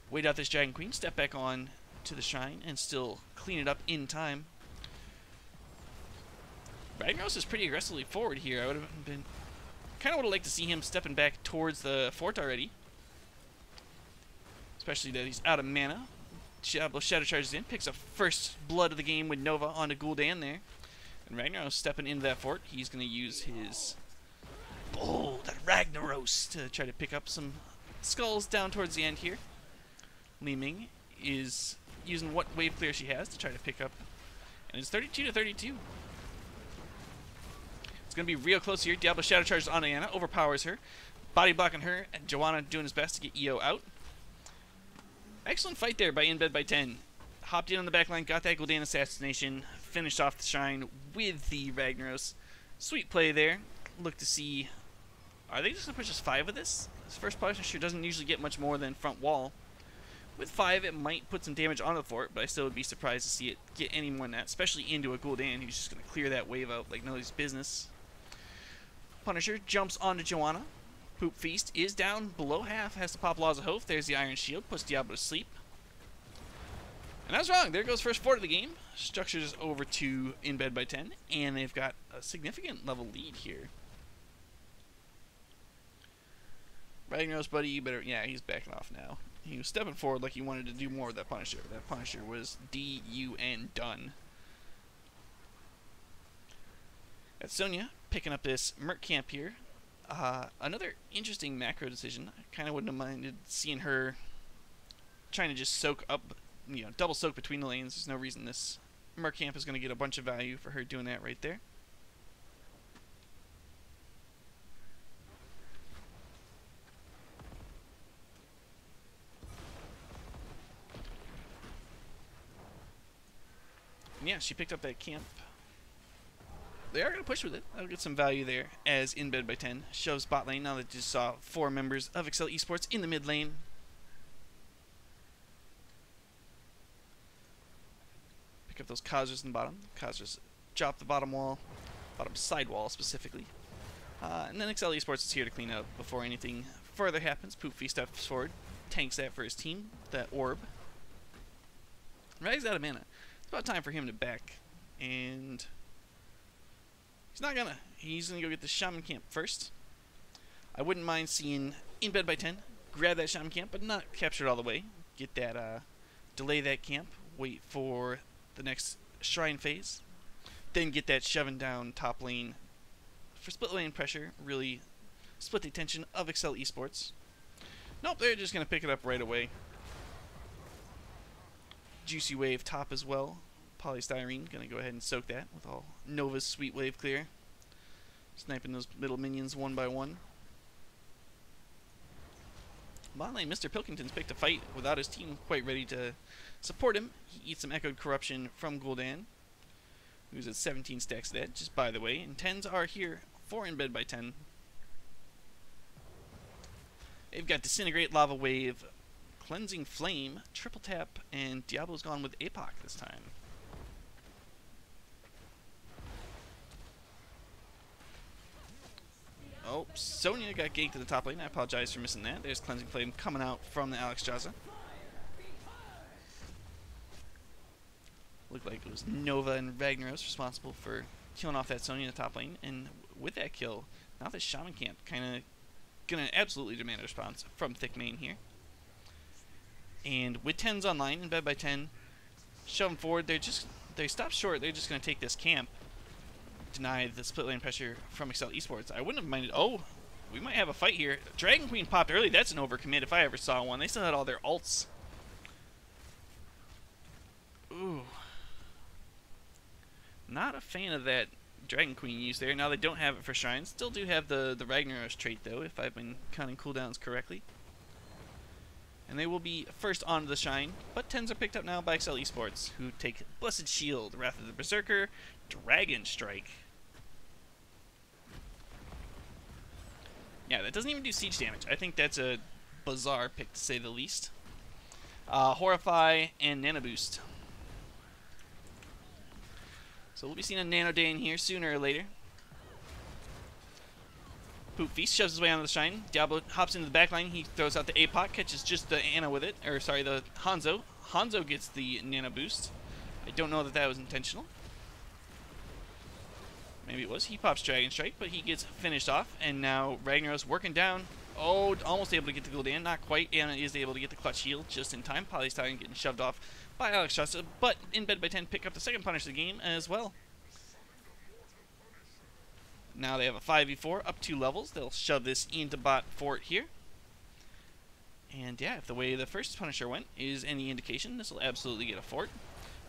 wait out this Dragon Queen, step back on to the shrine, and still clean it up in time. Ragnaros is pretty aggressively forward here. I would have been kind of would have liked to see him stepping back towards the fort already. Especially that he's out of mana. Diablo Shadow charges in, picks up first blood of the game with Nova onto Gul'dan there. And Ragnaros stepping into that fort. He's going to use his... Oh, that Ragnaros to try to pick up some skulls down towards the end here. Li Ming is using what wave clear she has to try to pick up. And it's 32-32. It's going to be real close here. Diablo Shadow charges on Ana, overpowers her. Body blocking her, and Joanna doing his best to get EO out. Excellent fight there by In Bed by 10. Hopped in on the backline, got that Gul'dan assassination, finished off the shrine with the Ragnaros. Sweet play there. Look to see... Are they just going to push us 5 with this? This first Punisher doesn't usually get much more than front wall. With 5, it might put some damage on the fort, but I still would be surprised to see it get any more than that, especially into a Gul'dan who's just going to clear that wave out like nobody's business. Punisher jumps onto Joanna. Poop Feast is down below half, has to pop Laws of Hope. There's the Iron Shield, puts Diablo to sleep. And I was wrong. There goes first fort of the game. Structures over to In Bed by 10, and they've got a significant level lead here. Ragnaros, buddy, you better... Yeah, he's backing off now. He was stepping forward like he wanted to do more with that Punisher. That Punisher was D-U-N done. That's Sonya picking up this Merc camp here. Another interesting macro decision. I kind of wouldn't have minded seeing her trying to just soak up, you know, double soak between the lanes. There's no reason this Merc camp is going to get a bunch of value for her doing that right there. And yeah, she picked up that camp. They are going to push with it. That'll get some value there as In Bed by 10 shoves bot lane. Now that you saw 4 members of Accel eSports in the mid lane. Pick up those Kha'Zars in the bottom. Kha'Zars drop the bottom wall, bottom side wall specifically. And then Accel eSports is here to clean up before anything further happens. Poop Feast steps forward, tanks that for his team, that orb. Rag's out of mana. It's about time for him to back, and he's not gonna. He's gonna go get the Shaman camp first. I wouldn't mind seeing In Bed by 10 grab that Shaman camp, but not capture it all the way. Get that, delay that camp, wait for the next shrine phase, then get that shoving down top lane for split lane pressure. Really split the attention of Accel eSports. Nope, they're just gonna pick it up right away. Juicy wave top as well. Polystyrene gonna go ahead and soak that with all Nova's sweet wave clear. Sniping those middle minions one by one. Bottom lane, Mr. Pilkington's picked a fight without his team quite ready to support him. He eats some Echoed Corruption from Gul'dan, who's at 17 stacks dead, just by the way. And 10s are here for In Bed by 10. They've got Disintegrate, Lava Wave, Cleansing Flame, Triple Tap, and Diablo's gone with APOC this time. Oh, Sonya got ganked to the top lane. I apologize for missing that. There's Cleansing Flame coming out from the Alex Jazza. Looked like it was Nova and Ragnaros responsible for killing off that Sonya in the top lane. And with that kill, now this Shaman camp kind of gonna absolutely demand a response from Thickmane here. And with 10s online, In Bed by 10, shove them forward. They stop short. They're just gonna take this camp. Deny the split lane pressure from Accel eSports. I wouldn't have minded. Oh, we might have a fight here. Dragon Queen popped early. That's an overcommit if I ever saw one. They still had all their ults. Ooh. Not a fan of that Dragon Queen use there. Now they don't have it for shrines. Still do have the Ragnaros trait though, if I've been counting cooldowns correctly. And they will be first onto the shrine, but 10s are picked up now by Accel eSports, who take Blessed Shield, Wrath of the Berserker, Dragon Strike. Yeah, that doesn't even do siege damage. I think that's a bizarre pick to say the least. Horrify and Nano Boost. So we'll be seeing a Nano Day in here sooner or later. Poop Feast shoves his way onto the shrine. Diablo hops into the backline. He throws out the APOC, catches just the Ana with it. Or, sorry, the Hanzo. Hanzo gets the Nano Boost. I don't know that that was intentional. Maybe it was. He pops Dragon Strike, but he gets finished off. And now Ragnaros working down. Oh, almost able to get the Gul'dan. Not quite. Ana is able to get the Clutch Heal just in time. Polystallion getting shoved off by Alex Shasta. But in bed by 10, pick up the second punish of the game as well. Now they have a 5v4 up 2 levels. They'll shove this into bot fort here. And yeah, if the way the first Punisher went is any indication, this will absolutely get a fort.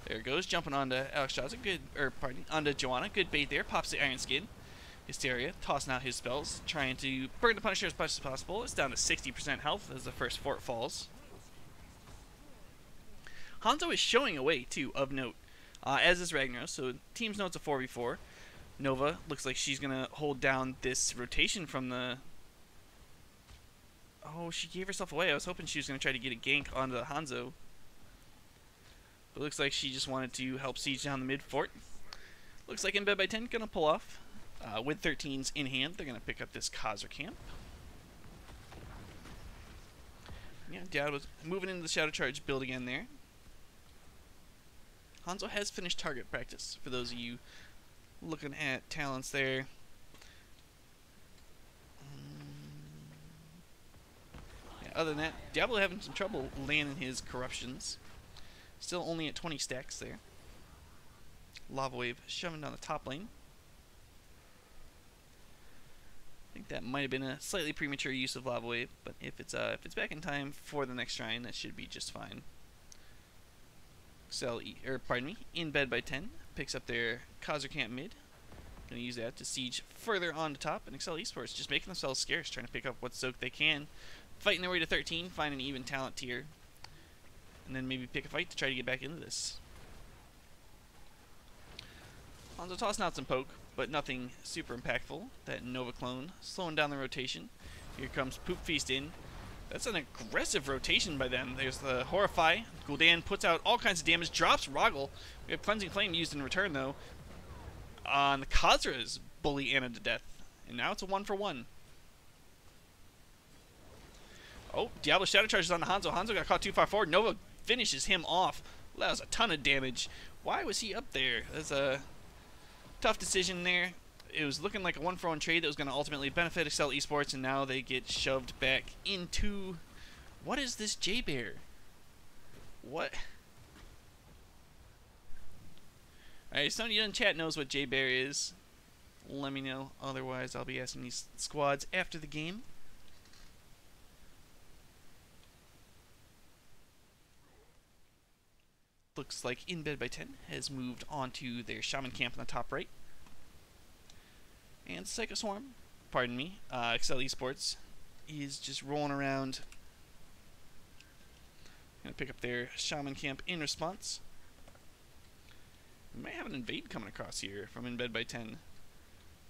There it goes, jumping onto Alex Shaza, onto Joanna. Good bait there, pops the Iron Skin. Hysteria, tossing out his spells, trying to burn the Punisher as much as possible. It's down to 60% health as the first fort falls. Hanzo is showing away, too, of note, as is Ragnaros, so teams know it's a 4v4. Nova looks like she's going to hold down this rotation from the... Oh, she gave herself away. I was hoping she was going to try to get a gank onto the Hanzo. But it looks like she just wanted to help siege down the mid fort. Looks like in bed by 10 going to pull off. With 13s in hand, they're going to pick up this Khazra camp. Yeah, Dad was moving into the Shadow Charge build again there. Hanzo has finished target practice, for those of you looking at talents there. Yeah, other than that, Diablo having some trouble landing his corruptions. Still only at 20 stacks there. Lava Wave shoving down the top lane. I think that might have been a slightly premature use of Lava Wave, but if it's back in time for the next shrine, that should be just fine. In bed by 10, picks up their Khazra camp mid. Gonna use that to siege further on to top, and Accel eSports just making themselves scarce, trying to pick up what soak they can. Fighting their way to 13, find an even talent tier, and then maybe pick a fight to try to get back into this. Hanzo tossing out some poke, but nothing super impactful. That Nova clone slowing down the rotation. Here comes Poop Feast in. That's an aggressive rotation by them. There's the Horrify. Gul'dan puts out all kinds of damage, drops Roggle. We have Cleansing Flame used in return, though. On the Khazra's bully Ana to death. And now it's a 1-for-1. Oh, Diablo Shadow charges on the Hanzo. Hanzo got caught too far forward. Nova finishes him off. That was a ton of damage. Why was he up there? That's a tough decision there. It was looking like a 1-for-1 trade that was going to ultimately benefit Accel eSports, and now they get shoved back into... What is this J-Bear? What? Alright, somebody in chat knows what J-Bear is. Let me know. Otherwise, I'll be asking these squads after the game. Looks like In Bed by 10 has moved on to their Shaman camp on the top right. And Psycho Swarm, pardon me, Accel eSports is just rolling around. Gonna pick up their Shaman camp in response. We might have an invade coming across here from In Bed by 10.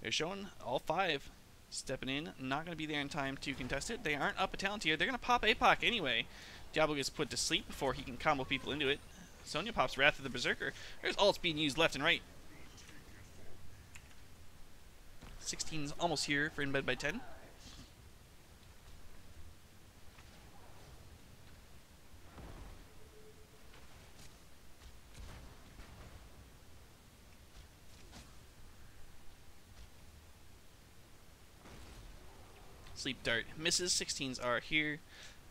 They're showing all 5 stepping in, not gonna be there in time to contest it. They aren't up a talent tier. They're gonna pop APOC anyway. Diablo gets put to sleep before he can combo people into it. Sonya pops Wrath of the Berserker. There's ults being used left and right. 16's almost here for In Bed by 10. Sleep Dart misses. 16's are here.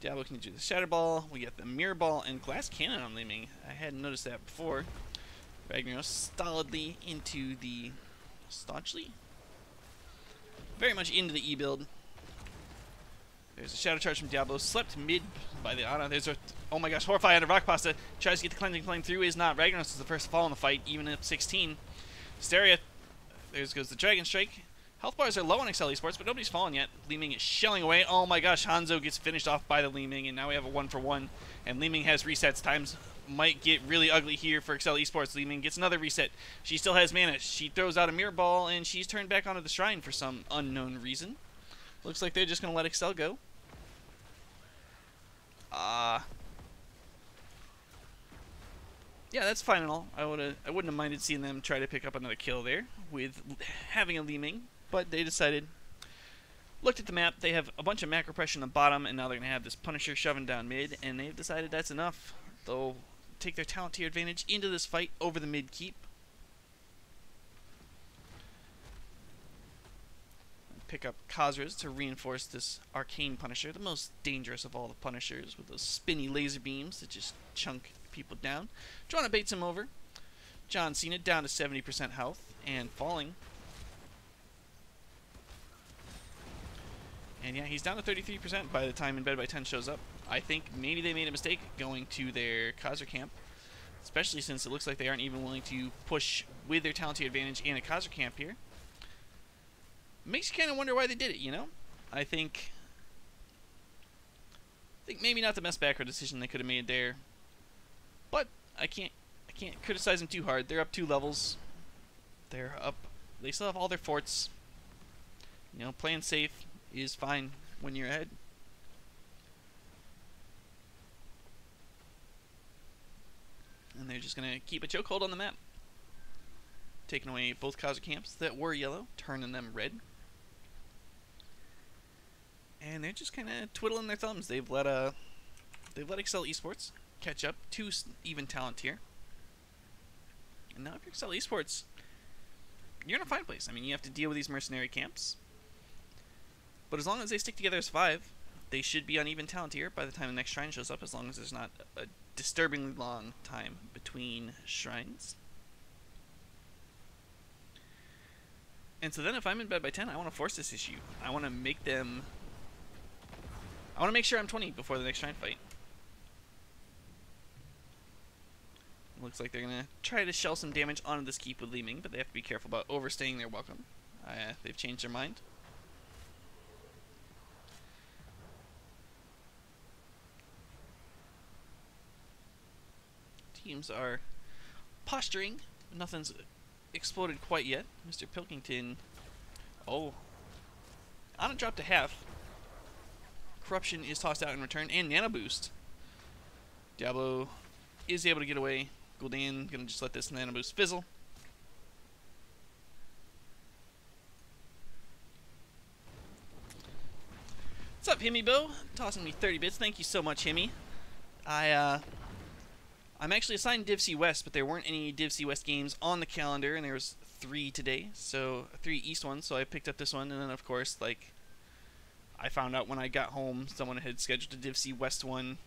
Diablo can do the Shatter Ball. We get the Mirror Ball and Glass Cannon on Liming. I hadn't noticed that before. Ragnaros stolidly into the... Staunchly? Very much into the E-build. There's a Shadow Charge from Diablo. Slept mid by the Ana. There's a... Oh my gosh, Horrify under Rock Pasta. Tries to get the Cleansing Flame through. Is not. Ragnaros is the first to fall in the fight, even up 16. Hysteria There goes the Dragon Strike. Health bars are low on Accel eSports, but nobody's fallen yet. Li Ming is shelling away. Oh my gosh, Hanzo gets finished off by the Li Ming, and now we have a 1-for-1. And Li Ming has resets. Times might get really ugly here for Accel eSports. Li Ming gets another reset. She still has mana. She throws out a mirror ball, and she's turned back onto the shrine for some unknown reason. Looks like they're just going to let Accel go. Yeah, that's fine and all. I wouldn't have minded seeing them try to pick up another kill there with having a Li Ming, but they decided, looked at the map, they have a bunch of macro pressure on the bottom, and now they're going to have this Punisher shoving down mid, and they've decided that's enough. They'll take their talent tier advantage into this fight over the mid keep. Pick up Khazras to reinforce this Arcane Punisher, the most dangerous of all the Punishers, with those spinny laser beams that just chunk people down. Joanna baits him over. John Cena down to 70% health and falling. And yeah, he's down to 33% by the time In Bed by 10 shows up. I think maybe they made a mistake going to their Khazra camp, especially since it looks like they aren't even willing to push with their talent tier advantage and a Khazra camp here. Makes you kind of wonder why they did it, you know? I think maybe not the best backer decision they could have made there. But I can't criticize them too hard. They're up 2 levels. They're up. They still have all their forts. You know, playing safe is fine when you're ahead. And they're just gonna keep a chokehold on the map, taking away both Khazra camps that were yellow, turning them red. And they're just kind of twiddling their thumbs. They've let Accel eSports catch up to even talent tier. And now if you're Accel eSports, you're in a fine place. I mean, you have to deal with these mercenary camps, but as long as they stick together as 5, they should be on even talent tier by the time the next shrine shows up, as long as there's not a disturbingly long time between shrines. And so then if I'm in bed by 10, I want to force this issue. I want to make sure I'm 20 before the next shrine fight. Looks like they're going to try to shell some damage onto this keep with Li Ming, but they have to be careful about overstaying their welcome. They've changed their mind. Teams are posturing. Nothing's exploded quite yet. Mr. Pilkington, on a drop to half. Corruption is tossed out in return, and Nano Boost. Diablo is able to get away. Gul'dan gonna just let this Nano Boost fizzle. What's up, Himibo? Tossing me 30 bits. Thank you so much, Himi. I'm actually assigned Div C West, but there weren't any Div C West games on the calendar, and there was 3 today, so 3 East ones, so I picked up this one, and then of course, like, I found out when I got home someone had scheduled a Div C West one.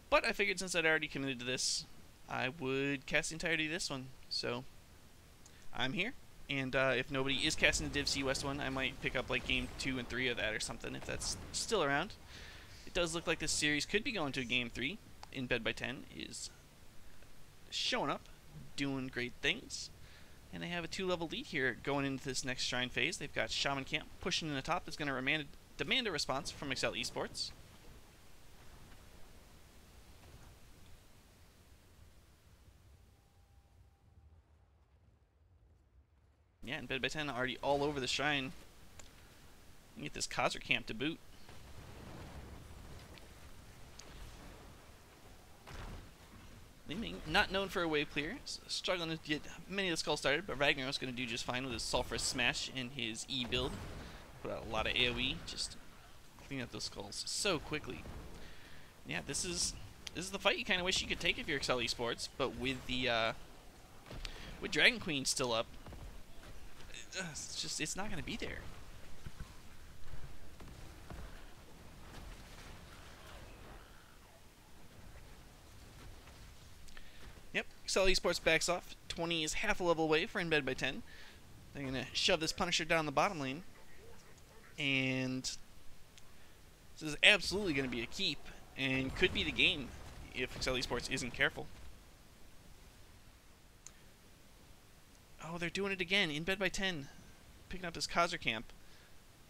But I figured since I'd already committed to this, I would cast the entirety of this one. So I'm here, and if nobody is casting the Div C West one, I might pick up like game 2 and 3 of that or something if that's still around. It does look like this series could be going to game 3. In Bed by 10 is showing up, doing great things. And they have a 2-level lead here going into this next shrine phase. They've got Shaman Camp pushing in the top. That's going to demand a response from Accel eSports. Yeah, and Bed by 10 already all over the shrine. You get this Khazra Camp to boot. Li Ming, not known for a wave clear, struggling to get many of the skulls started, but Ragnarok's going to do just fine with his Sulphurous Smash and his E build. Put out a lot of AoE, just clean up those skulls so quickly. Yeah, this is the fight you kind of wish you could take if you're Accel eSports, but with with Dragon Queen still up, it's not going to be there. Yep, Accel eSports backs off. 20 is half a level away for In Bed by 10. They're going to shove this Punisher down the bottom lane. And this is absolutely going to be a keep, and could be the game if Accel eSports isn't careful. Oh, they're doing it again. In bed by 10. Picking up his Kaiser camp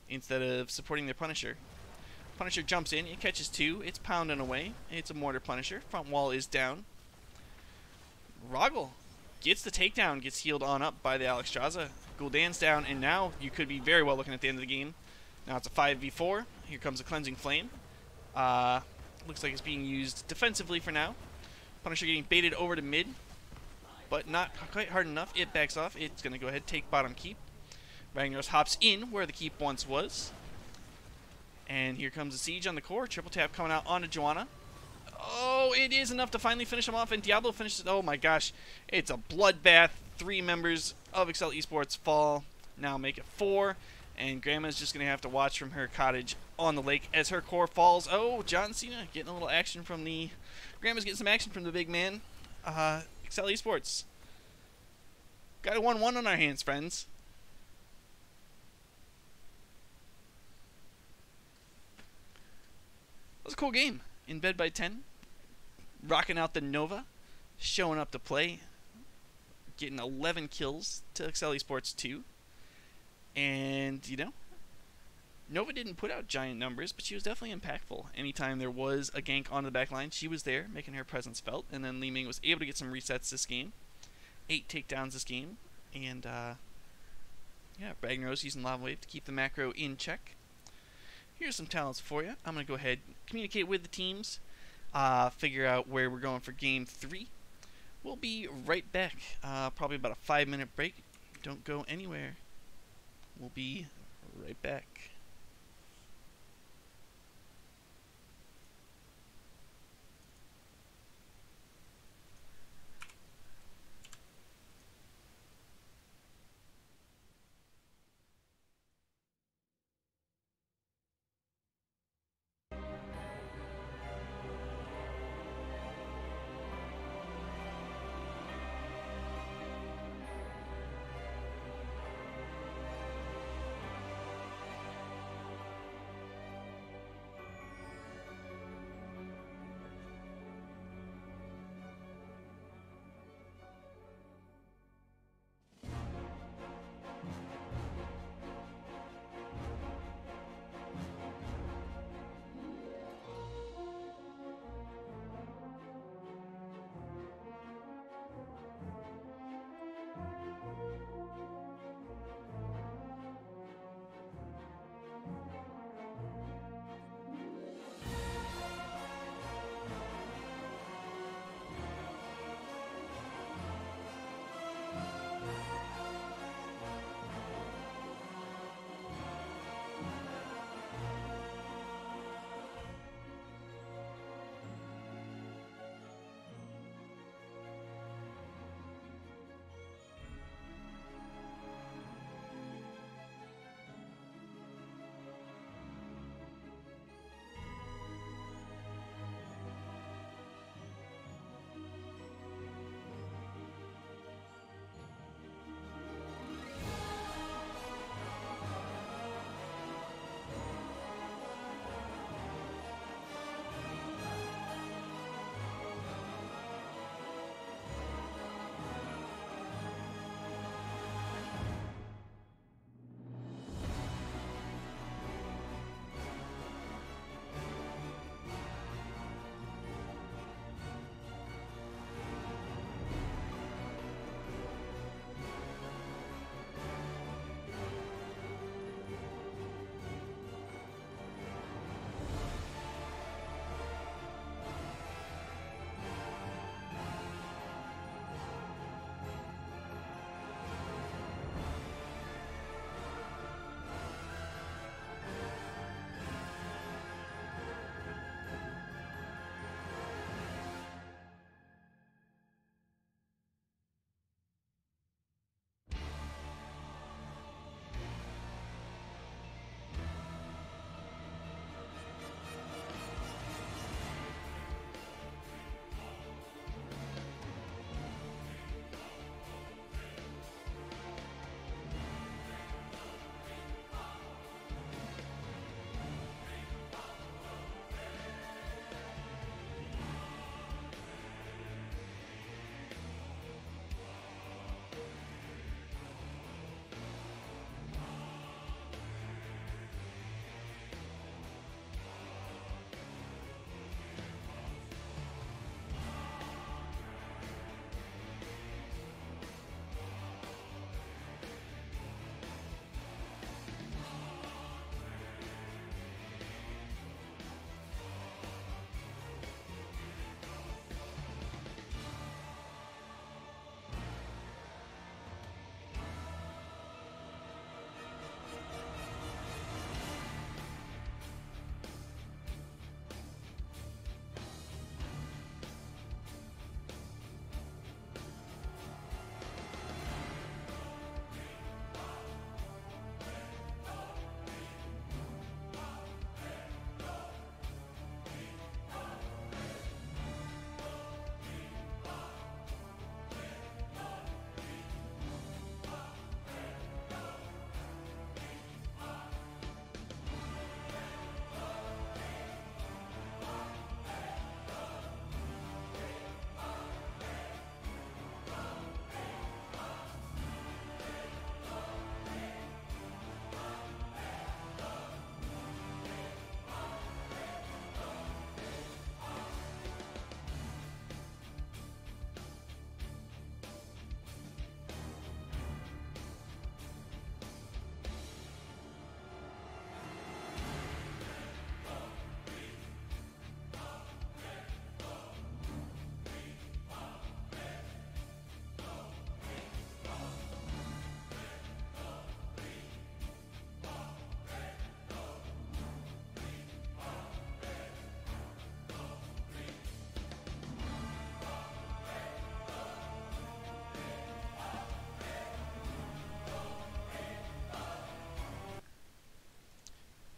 instead of supporting their Punisher. Punisher jumps in. It catches 2. It's pounding away. It's a mortar Punisher. Front wall is down. Roggle gets the takedown. Gets healed on up by the Alexstrasza. Gul'dan's down. And now you could be very well looking at the end of the game. Now it's a 5v4. Here comes a Cleansing Flame. Looks like it's being used defensively for now. Punisher getting baited over to mid, but not quite hard enough. It backs off. It's going to go ahead and take bottom keep. Ragnaros hops in where the keep once was. And here comes the siege on the core. Triple tap coming out onto Joanna. Oh, it is enough to finally finish him off, and Diablo finishes. Oh my gosh. It's a bloodbath. 3 members of Accel eSports fall. Now make it 4. And Grandma's just going to have to watch from her cottage on the lake as her core falls. Oh, John Cena getting a little action from the... Grandma's getting some action from the big man. Accel eSports. Got a 1-1 on our hands, friends. That was a cool game. In bed by 10. Rocking out the Nova. Showing up to play. Getting 11 kills to Accel eSports 2. And, you know, Nova didn't put out giant numbers, but she was definitely impactful. Anytime there was a gank on the back line, she was there, making her presence felt. And then Li Ming was able to get some resets this game. 8 takedowns this game. And, yeah, Ragnaros using Lava Wave to keep the macro in check. Here's some talents for you. I'm going to go ahead, communicate with the teams, figure out where we're going for Game 3. We'll be right back. Probably about a 5-minute break. Don't go anywhere. We'll be right back.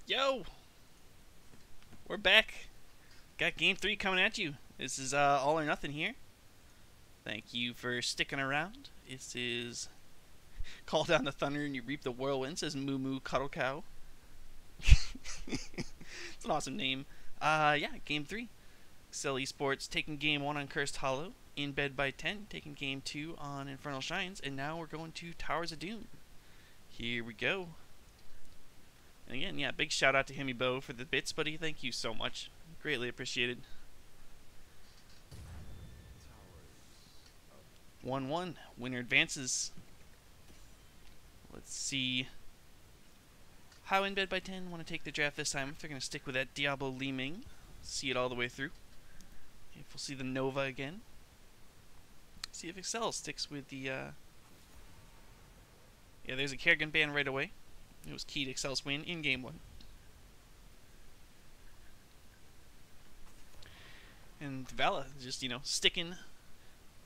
Yo, we're back. Got game 3 coming at you. This is all or nothing here. Thank you for sticking around. This is Call Down the Thunder and You Reap the Whirlwind, says Moo Moo Cuddle Cow. It's an awesome name. Yeah, game 3. Accel eSports taking game 1 on Cursed Hollow. In Bed by 10, taking game 2 on Infernal Shines. And now we're going to Towers of Doom. Here we go. And again, yeah, big shout out to Himmy Bo for the bits, buddy. Thank you so much. Greatly appreciated. 1-1. Winner advances. Let's see how In Bed by 10 want to take the draft this time. If they're going to stick with that Diablo Li Ming, see it all the way through. If we'll see the Nova again. See if Accel sticks with the... Yeah, there's a Kerrigan ban right away. It was key to Accel's win in game 1. And Vala just, sticking.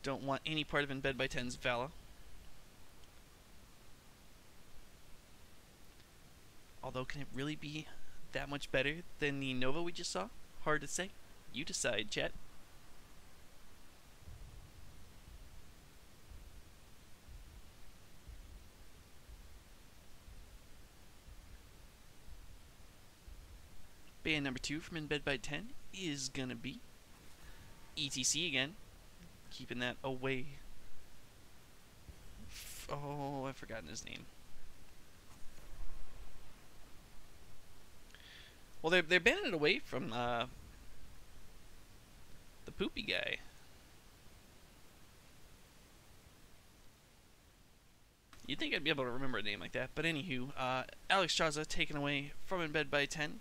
Don't want any part of In Bed by 10's Vala. Although, can it really be that much better than the Nova we just saw? Hard to say. You decide, chat. Ban number 2 from In Bed by 10 is gonna be ETC again. Keeping that away. Oh, I've forgotten his name. Well, they're banning it away from the poopy guy. You'd think I'd be able to remember a name like that, but anywho, Alex Straza taken away from In Bed by 10.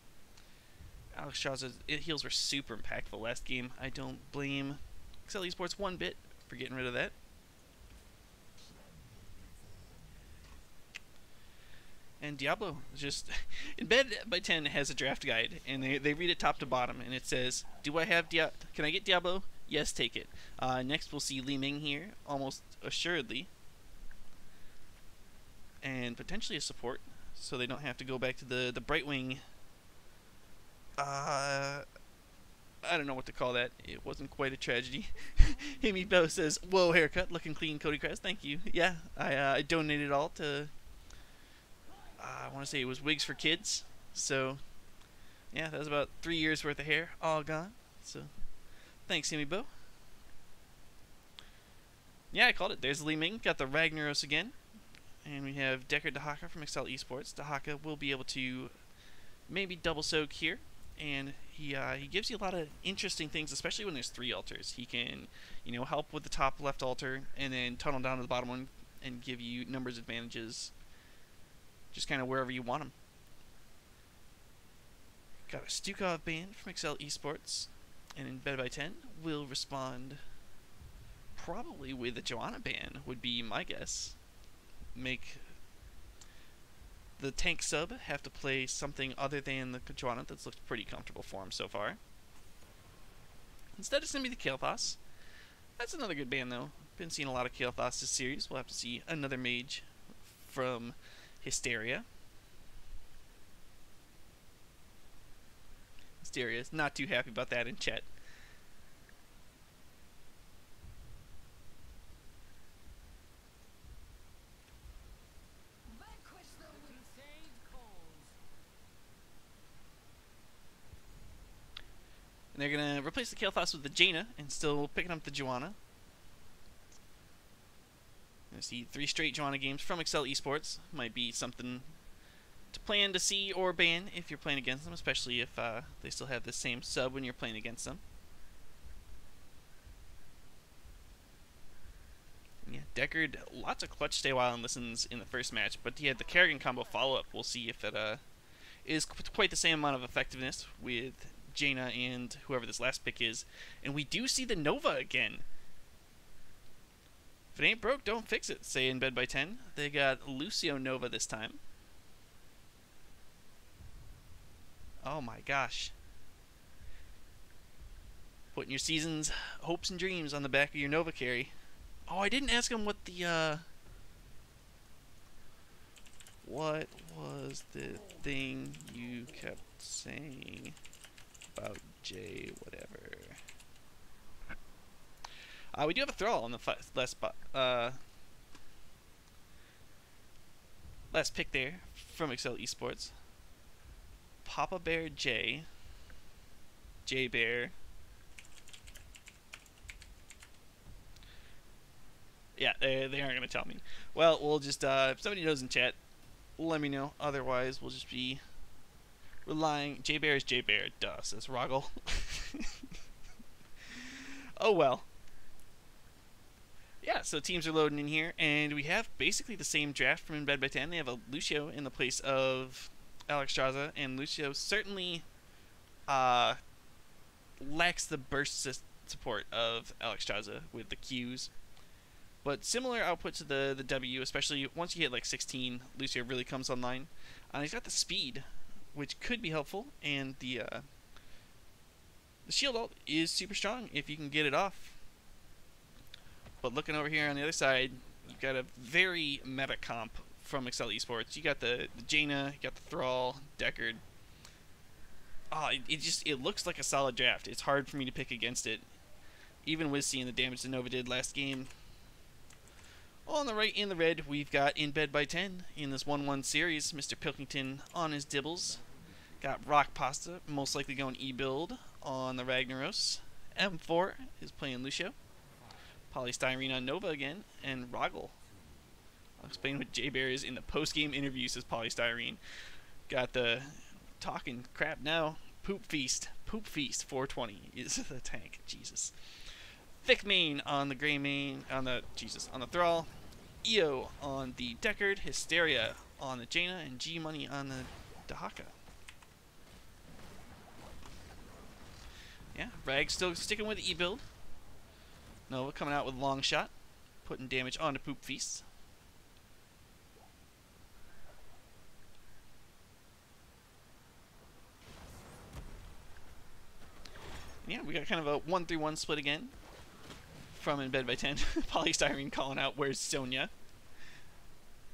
Alex Straza's heals were super impactful last game. I don't blame Accel eSports one bit for getting rid of that. And Diablo just In Bed by 10 has a draft guide, and they read it top to bottom, and it says, "Do I have Can I get Diablo? Yes, take it." Next, we'll see Li Ming here, almost assuredly, and potentially a support, so they don't have to go back to the Brightwing. I don't know what to call that. It wasn't quite a tragedy. Himmy Bo says, "Whoa, haircut, looking clean, Cody Kress." Thank you. Yeah, I donated it all to. I want to say it was Wigs for Kids. So, yeah, that was about 3 years worth of hair, all gone. So, thanks, Himmy Bo. Yeah, I called it. There's Li Ming. Got the Ragnaros again. And we have Deckard Dahaka from Accel eSports. Dahaka will be able to maybe double soak here. And he gives you a lot of interesting things, especially when there's 3 altars. He can, help with the top left altar and then tunnel down to the bottom one and give you numbers advantages just kind of wherever you want them. Got a Stukov ban from Accel eSports, and In Bed by 10 will respond probably with a Joanna ban, would be my guess. Make the tank sub have to play something other than the Joanna that's looked pretty comfortable for him so far. Instead, it's going to be the Kael'thas. That's another good ban, though. Been seeing a lot of Kael'thas this series. We'll have to see another mage from Hysteria. Hysteria is not too happy about that in chat. And they're going to replace the Kael'thas with the Jaina and still picking up the Joanna. I see 3 straight Joanna games from Accel eSports. Might be something to plan to see or ban if you're playing against them, especially if they still have the same sub when you're playing against them. Yeah, Deckard, lots of clutch stay while and listens in the first match, but he had the Kerrigan combo follow-up. We'll see if it is quite the same amount of effectiveness with Jaina and whoever this last pick is. And we do see the Nova again. If it ain't broke, don't fix it, say In Bed by 10. They got Lucio Nova this time. Oh my gosh. Putting your season's hopes and dreams on the back of your Nova carry. Oh, I didn't ask him what the, what was the thing you kept saying about J whatever. We do have a thrall on the last spot. Last pick there from Accel eSports. Papa Bear J. J Bear. Yeah, they aren't going to tell me. Well, we'll just, if somebody knows in chat, let me know. Otherwise, we'll just be relying. J Bear is J Bear. Duh, says Roggle. Oh well. Yeah, so teams are loading in here, and we have basically the same draft from In Bed by 10. They have a Lucio in the place of Alex Straza, and Lucio certainly lacks the burst support of Alex Straza with the Qs. But similar output to the W, especially once you hit like 16, Lucio really comes online. He's got the speed, which could be helpful, and the shield ult is super strong if you can get it off. But looking over here on the other side, you've got a very meta comp from Accel eSports. You got the Jaina, you got the Thrall, Deckard. It looks like a solid draft. It's hard for me to pick against it, even with seeing the damage that Nova did last game. On the right in the red, we've got In Bed by 10 in this 1-1 series. Mr. Pilkington on his dibbles. Got Rock Pasta, most likely going E-build on the Ragnaros. M4 is playing Lucio. Polystyrene on Nova again, and Roggle. I'll explain what J-Bear is in the post-game interview, says Polystyrene. Got the talking crap now. Poop Feast. Poop Feast 420 is the tank. Jesus. Thick Main on the Grey Main, on the Thrall. EO on the Deckard. Hysteria on the Jaina, and G-Money on the Dahaka. Yeah, Rag still sticking with the E-build. Nova coming out with long shot, putting damage onto Poop Feast. Yeah, we got kind of a 1-3-1 split again from In Bed by 10. Polystyrene calling out, where's Sonya?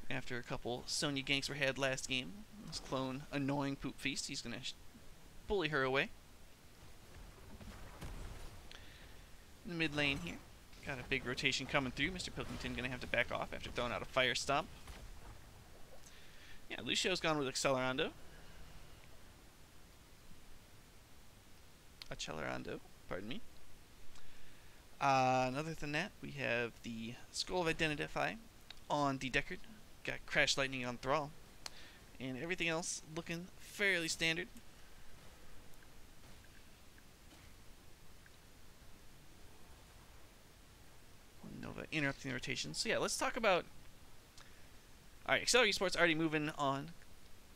After a couple Sonya ganks were had last game. This clone annoying Poop Feast. He's going to bully her away. In the mid lane here, got a big rotation coming through. Mr. Pilkington going to have to back off after throwing out a Fire Stomp. Yeah, Lucio's gone with Accelerando. Pardon me. And other than that, we have the Skull of Identify on the Deckard. Got Crash Lightning on Thrall. And everything else looking fairly standard. Nova interrupting the rotation. So yeah, let's talk about... Alright, Accel eSports already moving on.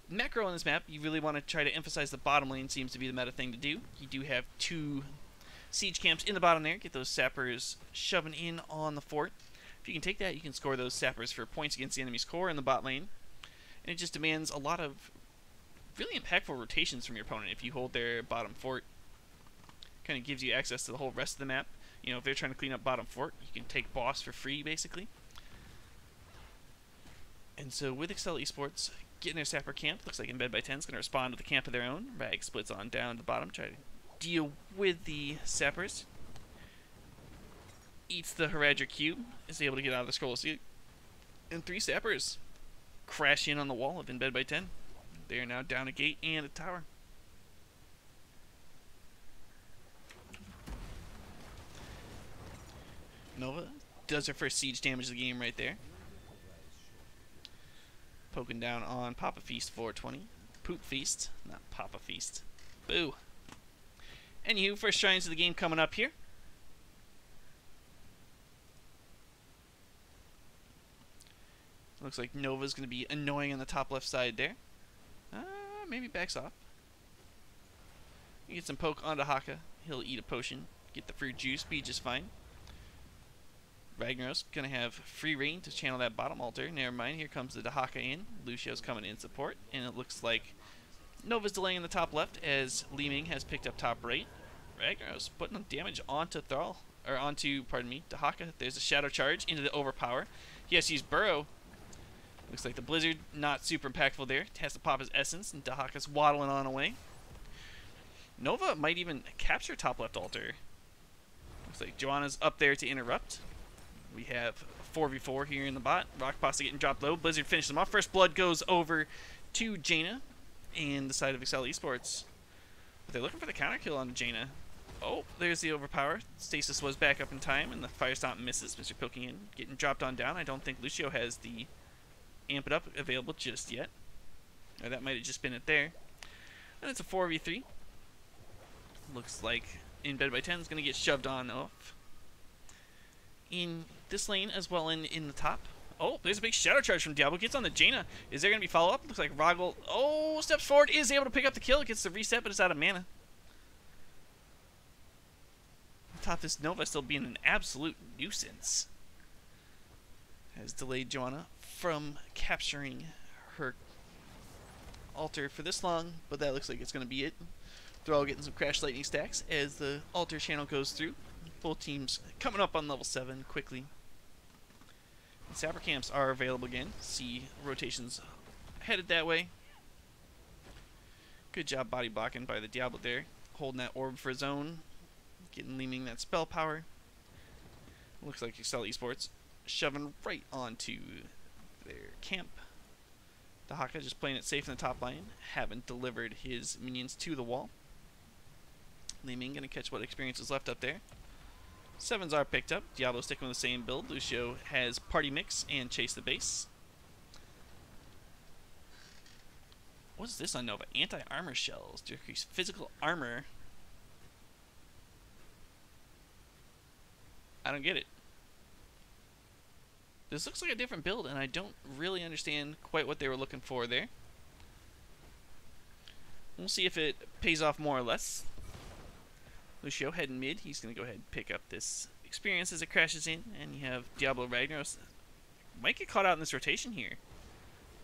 Macro on this map, you really want to try to emphasize the bottom lane, seems to be the meta thing to do. You do have 2 siege camps in the bottom there. Get those sappers shoving in on the fort. If you can take that, you can score those sappers for points against the enemy's core in the bot lane. And it just demands a lot of really impactful rotations from your opponent if you hold their bottom fort. Kind of gives you access to the whole rest of the map. You know, if they're trying to clean up bottom fort, you can take boss for free, basically. And so with Accel eSports getting their sapper camp, looks like In Bed by 10 is going to respond with a camp of their own. Rag splits on down to the bottom, try to deal with the sappers. Eats the Haradra cube, is able to get out of the scroll seat. And 3 sappers crash in on the wall of In Bed by 10. They are now down a gate and a tower. Nova does her first siege damage of the game right there. Poking down on Papa Feast 420. Poop Feast, not Papa Feast. Boo. Anywho, first shrines of the game coming up here. Looks like Nova's going to be annoying on the top left side there. Maybe backs off. You get some poke onto Haka. He'll eat a potion. Get the fruit juice. Be just fine. Ragnaros going to have free reign to channel that bottom altar. Never mind. Here comes the Dahaka in. Lucio's coming in support. And it looks like Nova's delaying in the top left as Li Ming has picked up top right. Ragnaros putting damage onto Thrall. Or onto, pardon me, Dahaka. There's a shadow charge into the overpower. He has to use Burrow. Looks like the Blizzard not super impactful there. Has to pop his essence, and Dahaka's waddling on away. Nova might even capture top left altar. Looks like Joanna's up there to interrupt. We have 4v4 here in the bot. Rock Pasta getting dropped low. Blizzard finishes them off. First blood goes over to Jaina and the side of Accel eSports. But they're looking for the counter kill on Jaina. Oh, there's the overpower. Stasis was back up in time, and the Fire Stomp misses. Mr. Pilkington getting dropped on down. I don't think Lucio has the Amp It Up available just yet. Or that might have just been it there. And it's a 4v3. Looks like In Bed by 10 is going to get shoved on off. In this lane as well in the top. Oh, there's a big Shadow Charge from Diablo. Gets on the Jaina. Is there going to be follow-up? Looks like Rogel, oh, steps forward, is able to pick up the kill. Gets the reset, but it's out of mana. On top, this Nova still being an absolute nuisance. Has delayed Joanna from capturing her altar for this long, but that looks like it's going to be it. They're all getting some Crash Lightning stacks as the altar channel goes through. Both teams coming up on level 7 quickly. And Sapper camps are available again. See rotations headed that way. Good job body blocking by the Diablo there. Holding that orb for his own. Getting Leeming that spell power. Looks like Accel eSports shoving right onto their camp. The Haka just playing it safe in the top lane. Haven't delivered his minions to the wall. Leeming gonna catch what experience is left up there. 7s are picked up. Diablo sticking with the same build. Lucio has Party Mix and Chase the Base. What's this on Nova? Anti-armor shells to increase physical armor. I don't get it. This looks like a different build, and I don't really understand quite what they were looking for there. We'll see if it pays off more or less. Lucio heading mid. He's going to go ahead and pick up this experience as it crashes in. And you have Diablo Ragnaros. Might get caught out in this rotation here.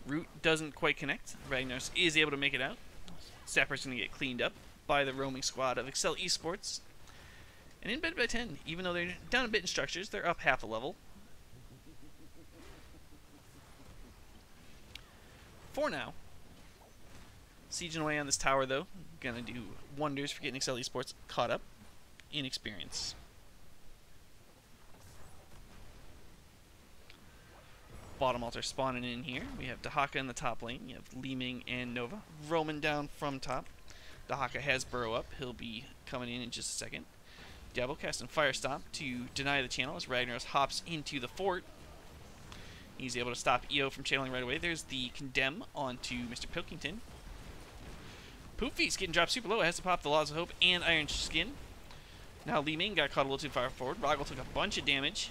Root doesn't quite connect. Ragnaros is able to make it out. Sapper's going to get cleaned up by the roaming squad of Accel eSports. And In Bed by 10, even though they're down a bit in structures, they're up half a level. For now. Sieging away on this tower, though. Gonna do wonders for getting Accel eSports caught up in experience. Bottom altar spawning in here. We have Dahaka in the top lane. You have Leeming and Nova roaming down from top. Dahaka has Burrow up. He'll be coming in just a second. Diablo casting Fire Stomp to deny the channel as Ragnaros hops into the fort. He's able to stop EO from channeling right away. There's the Condemn onto Mr. Pilkington. Poopfeet's getting dropped super low. It has to pop the Laws of Hope and Iron Skin. Now Leeming got caught a little too far forward. Rogel took a bunch of damage.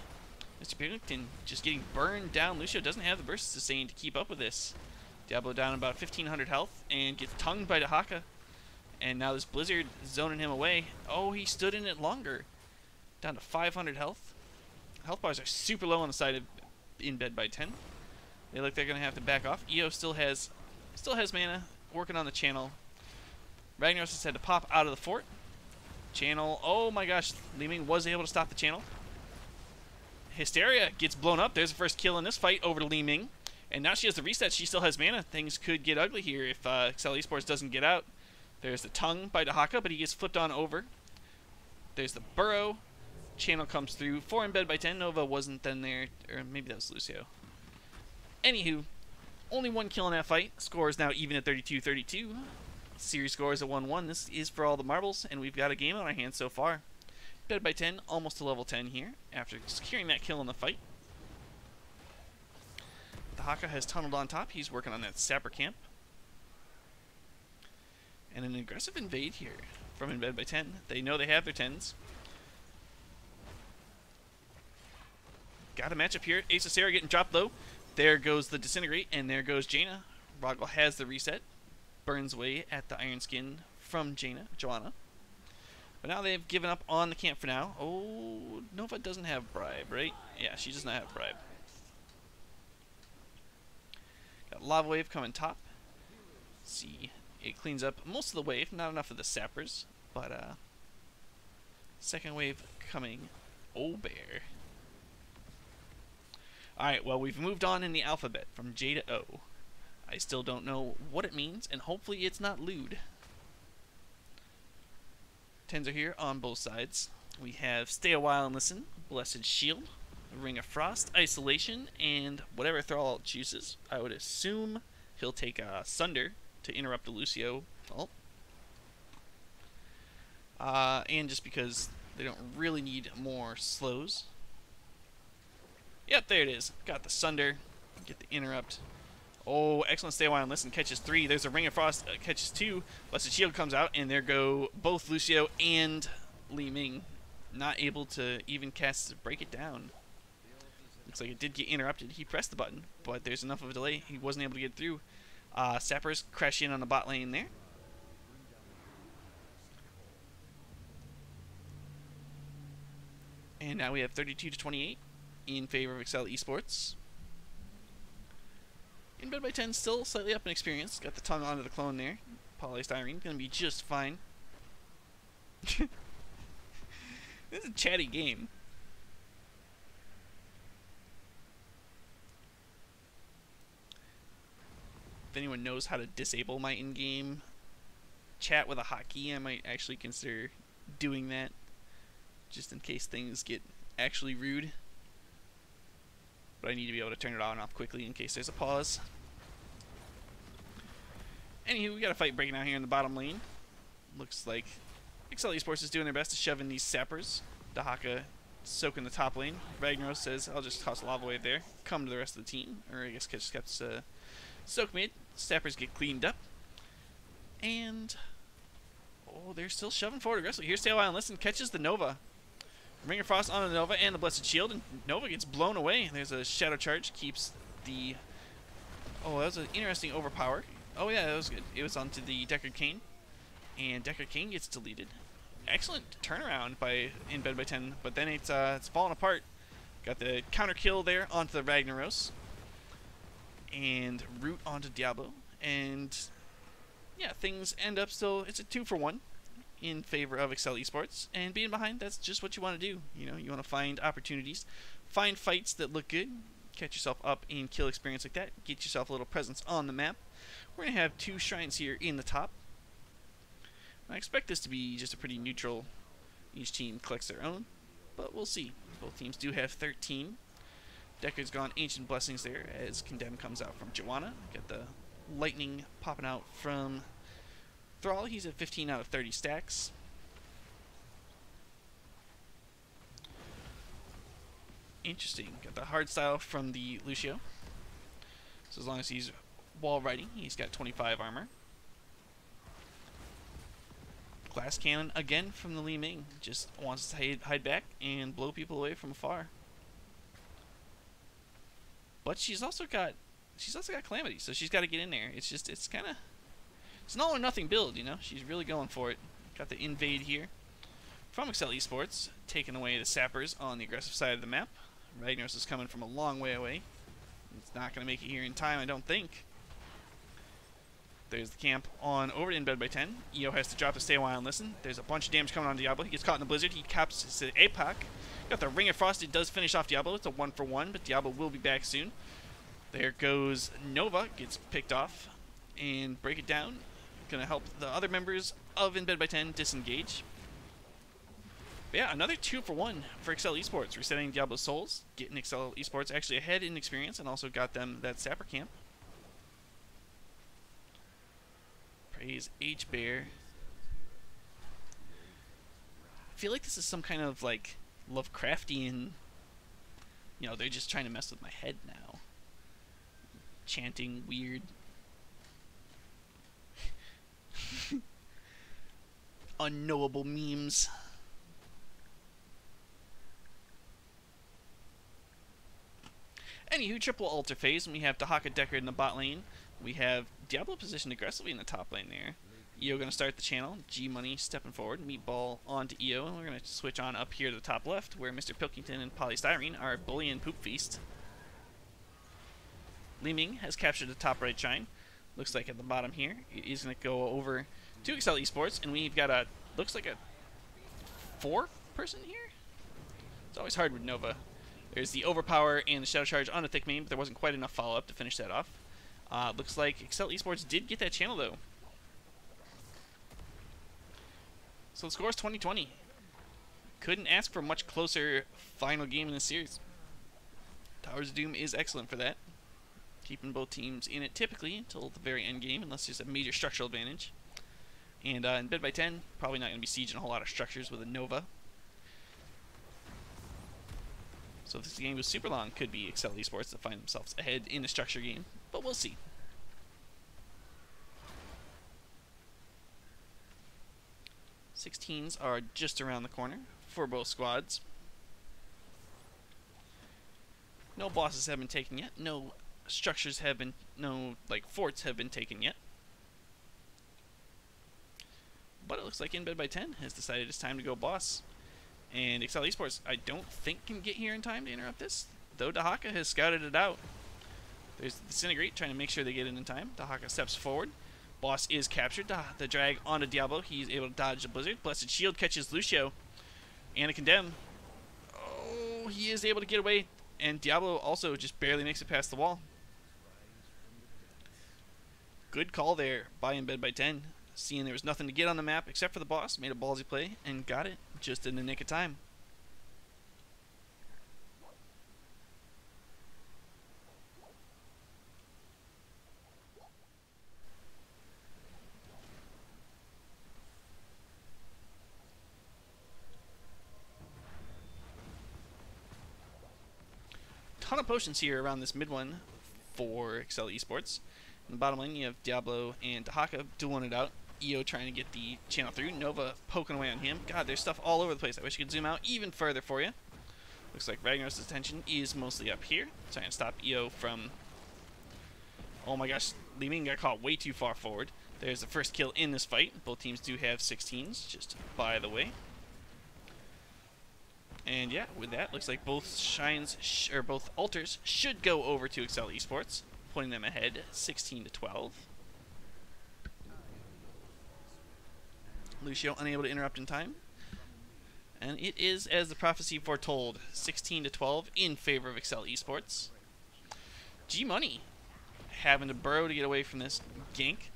Mr. Pilkington just getting burned down. Lucio doesn't have the burst sustain to keep up with this. Diablo down about 1,500 health and gets tongued by Dahaka. And now this Blizzard zoning him away. Oh, he stood in it longer. Down to 500 health. Health bars are super low on the side of In Bed by 10. They look they're going to have to back off. EO still has mana. Working on the channel. Ragnaros has had to pop out of the fort. Channel, oh my gosh, Leeming was able to stop the channel. Hysteria gets blown up. There's the first kill in this fight over to Leeming. And now she has the reset. She still has mana. Things could get ugly here if Accel eSports doesn't get out. There's the tongue by Dahaka, but he gets flipped on over. There's the burrow. Channel comes through. 4 In Bed by 10. Nova wasn't then there. Or maybe that was Lucio. Anywho, only one kill in that fight. Score is now even at 32-32. Series score is at 1-1. This is for all the marbles, and we've got a game on our hands so far. Bed by 10, almost to level 10 here, after securing that kill in the fight. The Haka has tunneled on top. He's working on that Sapper camp. And an aggressive invade here from In Bed by 10. They know they have their 10s. Got a matchup here. Ace of Sarah getting dropped low. There goes the Disintegrate, and there goes Jaina. Rogel has the reset. Burns away at the Iron Skin from Joanna. But now they've given up on the camp for now. Oh, Nova doesn't have Bribe, right? Yeah, she does not have Bribe. Got Lava Wave coming top. Let's see, it cleans up most of the wave. Not enough of the Sappers, but second wave coming. Oh, bear. Alright, well, we've moved on in the alphabet from J to O. I still don't know what it means, and hopefully it's not lewd. Tens are here on both sides. We have Stay a While and Listen, Blessed Shield, Ring of Frost, Isolation, and whatever Thrall chooses. I would assume he'll take Sunder to interrupt the Lucio ult. And just because they don't really need more slows. Yep, there it is. Got the Sunder. Get the interrupt. Oh, excellent Stay a While and Listen. Catches 3. There's a Ring of Frost. Catches 2. Blessed Shield comes out, and there go both Lucio and Li Ming. Not able to even cast Break It Down. Looks like it did get interrupted. He pressed the button, but there's enough of a delay. He wasn't able to get through. Sappers crash in on the bot lane there. And now we have 32 to 28 in favor of Accel eSports. In bed by 10, still slightly up in experience. Got the tongue onto the clone there. Polystyrene, gonna be just fine. This is a chatty game. If anyone knows how to disable my in-game chat with a hotkey, I might actually consider doing that, just in case things get actually rude. But I need to be able to turn it on and off quickly in case there's a pause. Anywho, we got a fight breaking out here in the bottom lane. Looks like Accel eSports is doing their best to shove in these sappers. Dahaka soaking the top lane. Ragnaros says, I'll just toss a lava wave there. Come to the rest of the team. Or I guess just kept soak mid. Sappers get cleaned up. And oh, they're still shoving forward aggressively. Here's Stay a While and Listen. Catches the Nova. Ring of Frost on the Nova and the Blessed Shield, and Nova gets blown away. There's a Shadow Charge, keeps the... Oh, that was an interesting overpower. Oh yeah, that was good. It was onto the Deckard Cain, and Deckard Cain gets deleted. Excellent turnaround by in bed by 10, but then it's falling apart. Got the counter kill there onto the Ragnaros, and root onto Diablo, and yeah, things end up still. It's a 2-for-1. In favor of Accel eSports, and being behind, that's just what you want to do. You know, you want to find opportunities, find fights that look good, catch yourself up in kill experience like that, get yourself a little presence on the map. We're going to have 2 shrines here in the top. I expect this to be just a pretty neutral, each team collects their own, but we'll see. Both teams do have 13. Deckard's gone Ancient Blessings there as Condemn comes out from Joanna. Got the lightning popping out from Thrall. He's at 15 out of 30 stacks. Interesting. Got the hard style from the Lucio. So as long as he's wall riding, he's got 25 armor. Glass cannon again from the Li Ming. Just wants to hide back and blow people away from afar. But she's also got Calamity, so she's got to get in there. It's kind of, it's an all or nothing build, you know. She's really going for it. Got the invade here from Accel eSports, taking away the sappers on the aggressive side of the map. Ragnaros is coming from a long way away. It's not going to make it here in time, I don't think. There's the camp on over to In Bed by 10. EO has to drop to Stay a While and Listen. There's a bunch of damage coming on Diablo. He gets caught in the blizzard. He caps his APOC. Got the Ring of Frost. It does finish off Diablo. It's a 1-for-1, but Diablo will be back soon. There goes Nova. Gets picked off. And Break It Down. Gonna help the other members of In Bed by 10 disengage. But yeah, another 2-for-1 for Accel eSports. Resetting Diablo's souls. Getting Accel eSports actually ahead in experience and also got them that sapper camp. Praise H-Bear. I feel like this is some kind of like Lovecraftian, you know, they're just trying to mess with my head now. Chanting weird. Unknowable memes. Anywho, triple altar phase, and we have Dahaka Deckard in the bot lane. We have Diablo positioned aggressively in the top lane there. EO going to start the channel. G-Money stepping forward. Meatball onto EO. And we're going to switch on up here to the top left where Mr. Pilkington and Polystyrene are bullying Poop Feast. Li Ming has captured the top right shrine. Looks like at the bottom here. He's going to go over to Accel eSports. And we've got a, looks like a 4-person here? It's always hard with Nova. There's the Overpower and the Shadow Charge on the Thick Main, but there wasn't quite enough follow-up to finish that off. Looks like Accel eSports did get that channel, though. So So the score is 20-20. Couldn't ask for a much closer final game in this series. Towers of Doom is excellent for that, keeping both teams in it typically until the very end game, unless there's a major structural advantage. And in Bed by 10, probably not going to be sieging a whole lot of structures with a Nova. So if this game was super long, could be Accel eSports to find themselves ahead in the structure game, but we'll see. Sixteens are just around the corner for both squads. No bosses have been taken yet. No structures have been, forts have been taken yet. But it looks like In Bed by 10 has decided it's time to go boss. And Accel eSports, I don't think, can get here in time to interrupt this, though Dahaka has scouted it out. There's Disintegrate trying to make sure they get in time. Dahaka steps forward. Boss is captured. The drag onto Diablo. He's able to dodge the Blizzard. Blessed Shield catches Lucio. And a Condemn. Oh, he is able to get away. And Diablo also just barely makes it past the wall. Good call there by In Bed by 10. Seeing there was nothing to get on the map except for the boss, made a ballsy play and got it just in the nick of time. Ton of potions here around this mid one for Accel eSports. In the bottom lane, you have Diablo and Dahaka dueling it out. EO trying to get the channel through. Nova poking away on him. God, there's stuff all over the place. I wish I could zoom out even further for you. Looks like Ragnar's attention is mostly up here, trying to stop EO from... Oh my gosh, Li Ming got caught way too far forward. There's the first kill in this fight. Both teams do have 16s, just by the way. And yeah, with that, looks like both both altars should go over to Accel eSports, putting them ahead 16-12. Lucio unable to interrupt in time. And it is, as the prophecy foretold, 16-12 in favor of Accel eSports. G-Money having to burrow to get away from this gank.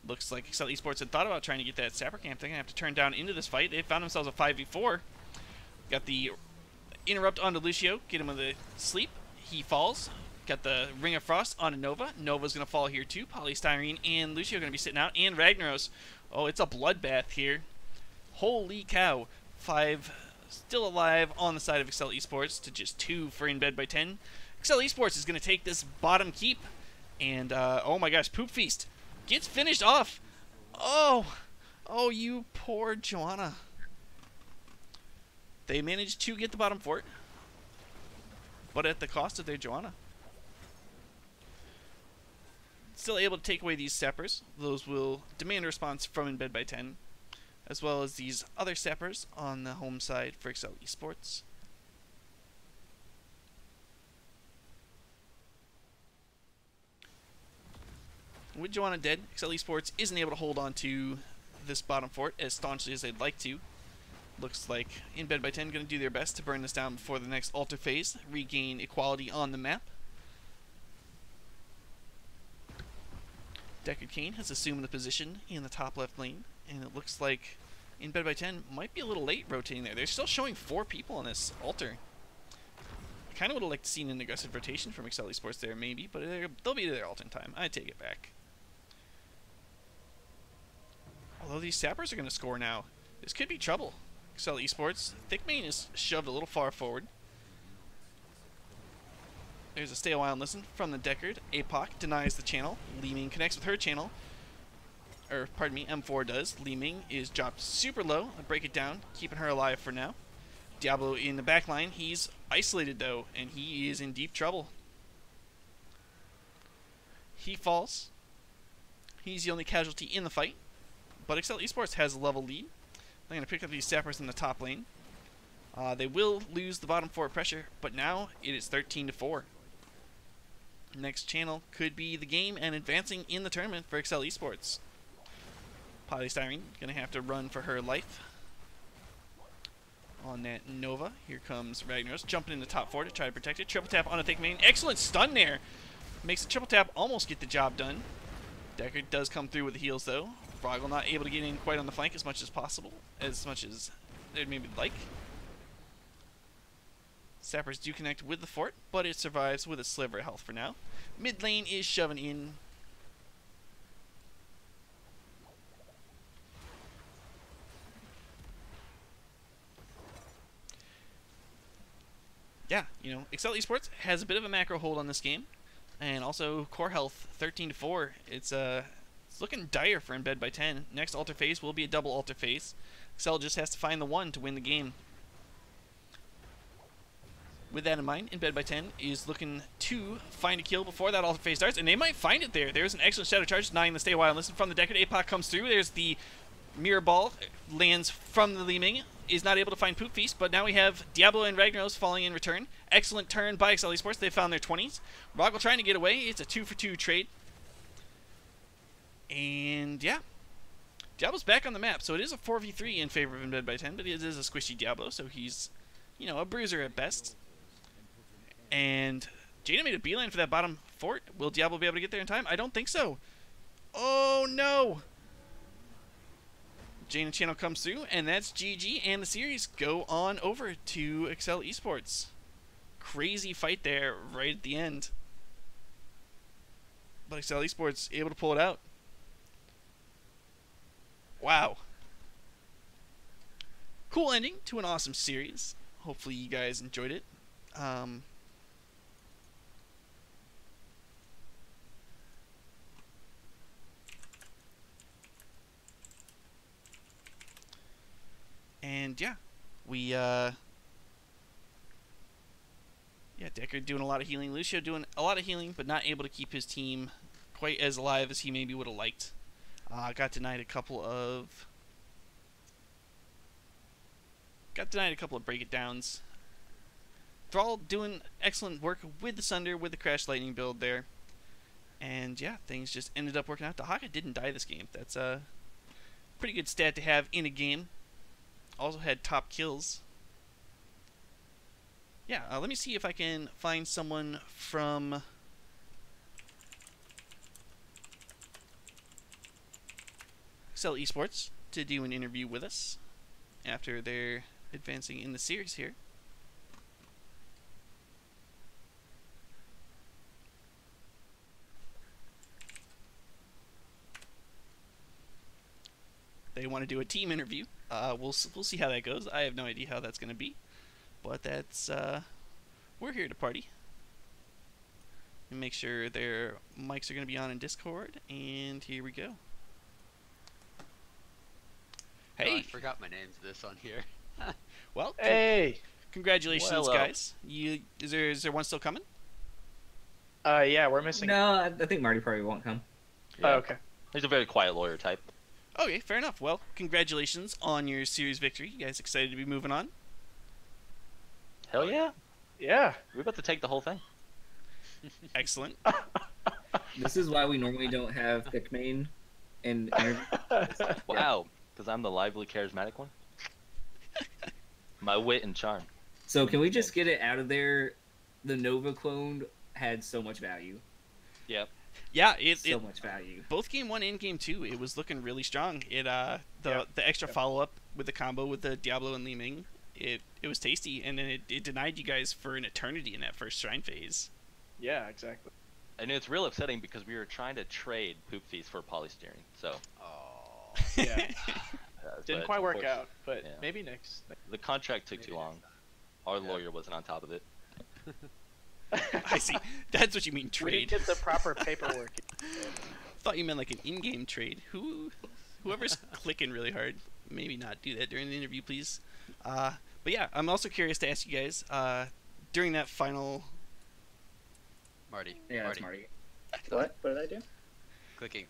Looks like Accel eSports had thought about trying to get that Sapper Camp. They're going to have to turn down into this fight. They found themselves a 5v4. Got the interrupt onto Lucio, get him with a sleep. He falls. Got the Ring of Frost onto Nova. Nova's going to fall here too. Polystyrene and Lucio going to be sitting out. And Ragnaros. Oh, it's a bloodbath here. Holy cow. 5 still alive on the side of Accel eSports to just 2 for In Bed by 10. Accel eSports is going to take this bottom keep. And, oh my gosh, Poop Feast gets finished off. Oh, you poor Joanna. They managed to get the bottom fort, but at the cost of their Joanna. Still able to take away these sappers. Those will demand a response from In Bed by 10, as well as these other sappers on the home side for Accel eSports. With Joanna dead, Accel eSports isn't able to hold on to this bottom fort as staunchly as they'd like to. Looks like In Bed by 10 going to do their best to burn this down before the next altar phase, regain equality on the map. Deckard Cain has assumed the position in the top left lane, and it looks like In Bed by 10 might be a little late rotating there. They're still showing 4 people on this altar. I kind of would have liked to see an aggressive rotation from Accel eSports there, maybe, but they'll be to their ult in time. I take it back. Although these sappers are going to score now, this could be trouble. Accel eSports, Thickmane is shoved a little far forward. There's a stay a while and listen from the Deckard. Apoc denies the channel. Li Ming connects with her channel. Or, pardon me, M4 does. Li Ming is dropped super low. I'll break it down, keeping her alive for now. Diablo in the back line. He's isolated, though, and he is in deep trouble. He falls. He's the only casualty in the fight. But Accel eSports has a level lead. They're going to pick up these sappers in the top lane. They will lose the bottom 4 pressure, but now it is 13-4. Next channel could be the game and advancing in the tournament for Accel eSports. Polystyrene going to have to run for her life. On that Nova, here comes Ragnaros jumping in the top 4 to try to protect it. Triple tap on a Thickmane. Excellent stun there. Makes the triple tap almost get the job done. Deckard does come through with the heals though. Broggle not able to get in quite on the flank as much as possible, as much as they'd maybe like. Sappers do connect with the fort, but it survives with a sliver of health for now. Mid lane is shoving in. Yeah, Accel eSports has a bit of a macro hold on this game, and also core health 13-4. It's looking dire for Embed by 10. Next altar phase will be a double altar phase. Accel just has to find the one to win the game. With that in mind, Embed by 10 is looking to find a kill before that altar phase starts, and they might find it there. There's an excellent shadow charge denying the stay a while and listen from the Deckard. APOC comes through. There's the mirror ball, lands from the Li Ming, is not able to find Poop Feast, but now we have Diablo and Ragnaros falling in return. Excellent turn by Accel eSports. They found their 20s. Roggle trying to get away. It's a 2-for-2 trade. And yeah, Diablo's back on the map, so it is a 4v3 in favor of Embed by 10, but it is a squishy Diablo, so he's, a bruiser at best. And Jaina made a beeline for that bottom fort. Will Diablo be able to get there in time? I don't think so. Oh, no. Jaina channel comes through, and that's GG, and the series go on over to Accel eSports. Crazy fight there right at the end. But Accel eSports able to pull it out. Wow. Cool ending to an awesome series. Hopefully you guys enjoyed it. And yeah, Deckard doing a lot of healing. Lucio doing a lot of healing, but not able to keep his team quite as alive as he maybe would have liked. Got denied a couple of break it downs. Thrall doing excellent work with the Sunder, with the Crash Lightning build there. And yeah, things just ended up working out. Dahaka didn't die this game. That's a pretty good stat to have in a game. Also had top kills. Yeah, let me see if I can find someone from Accel eSports to do an interview with us after they're advancing in the series here. They want to do a team interview. We'll see how that goes. I have no idea how that's going to be, but that's we're here to party. And make sure their mics are going to be on in Discord, and here we go. Hey, oh, I forgot my name's on here. Well, hey, congratulations, guys. Is there one still coming? Yeah, we're missing. No, I think Marty probably won't come. Yeah. Oh, okay. He's a very quiet lawyer type. Okay, fair enough. Well, congratulations on your series victory. You guys excited to be moving on? Hell yeah. Yeah. We're about to take the whole thing. Excellent. This is why we normally don't have thick main and Wow, because I'm the lively, charismatic one. My wit and charm. So can we just get it out of there? The Nova clone had so much value. Yep. Yeah, so much value. Both game 1 and game 2, it was looking really strong. The extra follow-up with the combo with the Diablo and Li Ming, it was tasty, and then it denied you guys for an eternity in that first shrine phase. Yeah, exactly. And it's real upsetting because we were trying to trade Poop Feast for polystyrene, so... Oh. Yeah. Didn't quite work out, but maybe next. The contract took too long. Our lawyer wasn't on top of it. I see. That's what you mean, trade. We didn't get the proper paperwork. Thought you meant like an in-game trade. Whoever's clicking really hard, maybe not do that during the interview, please. But yeah, I'm also curious to ask you guys, during that final... Marty. Yeah, Marty. that's Marty. What? What did I do? Clicking.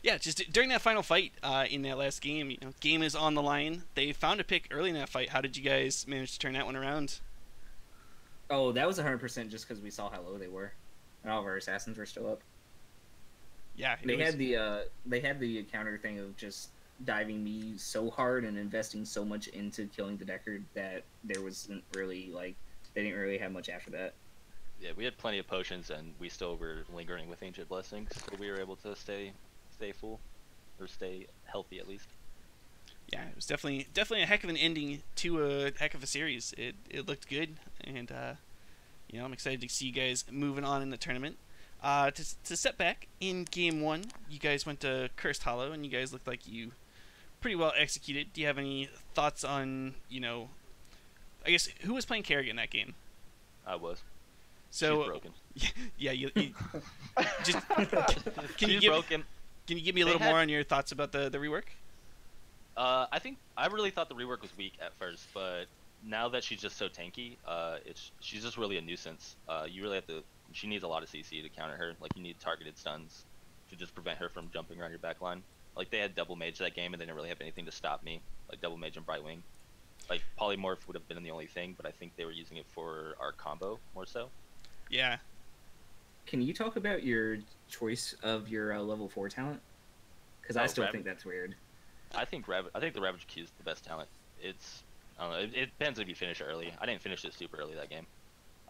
Yeah, just during that final fight in that last game, game is on the line. They found a pick early in that fight. How did you guys manage to turn that one around? Oh, that was 100% just because we saw how low they were, and all of our assassins were still up. Yeah, they had the counter thing of just diving me so hard and investing so much into killing the Deckard that there wasn't really they didn't really have much after that. Yeah, we had plenty of potions, and we still were lingering with Ancient Blessings, so we were able to stay full. or stay healthy at least. Yeah, it was definitely a heck of an ending to a heck of a series. It looked good, and I'm excited to see you guys moving on in the tournament. To step back in game one, you guys went to Cursed Hollow, and you guys looked like you pretty well executed. Do you have any thoughts on I guess who was playing Kerrigan in that game? I was. So she's broken. Yeah, you just She's broken. Can you give me a little more on your thoughts about the rework? I really thought the rework was weak at first, but now that she's just so tanky, she's just really a nuisance. You really have to. She needs a lot of CC to counter her. Like, you need targeted stuns to just prevent her from jumping around your backline. Like, they had double mage that game, and they didn't really have anything to stop me. Like double mage and Brightwing. Like, polymorph would have been the only thing, but I think they were using it for our combo more so. Yeah. Can you talk about your choice of your level 4 talent? Because I still think that's weird. I think the Ravage Q is the best talent. I don't know. It depends if you finish early. I didn't finish it super early that game.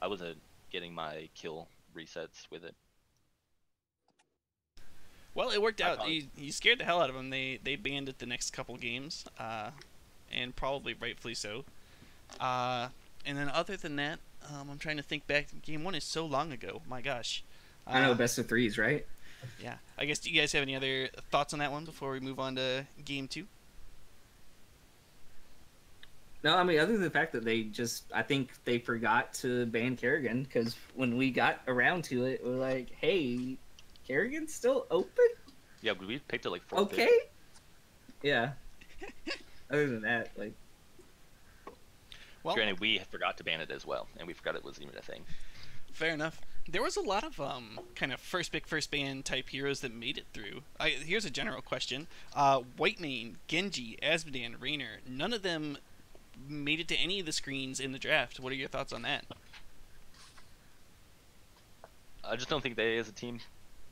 I wasn't getting my kill resets with it. Well, it worked out. You scared the hell out of them. They banned it the next couple games, and probably rightfully so. And then other than that, I'm trying to think back. Game one is so long ago. My gosh. I know, best of threes, right? Yeah. I guess, do you guys have any other thoughts on that one before we move on to game two? No, I mean, other than the fact that I think they forgot to ban Kerrigan, because when we got around to it, we're like, hey, Kerrigan's still open? Yeah, we picked it like 4th. Okay. Yeah. Other than that, like... Well, granted, we forgot to ban it as well, and we forgot it was even a thing. Fair enough. There was a lot of kind of first pick, first ban type heroes that made it through. Here's a general question. Whitemane, Genji, Azmodan, Raynor, none of them made it to any of the screens in the draft. What are your thoughts on that? I just don't think they as a team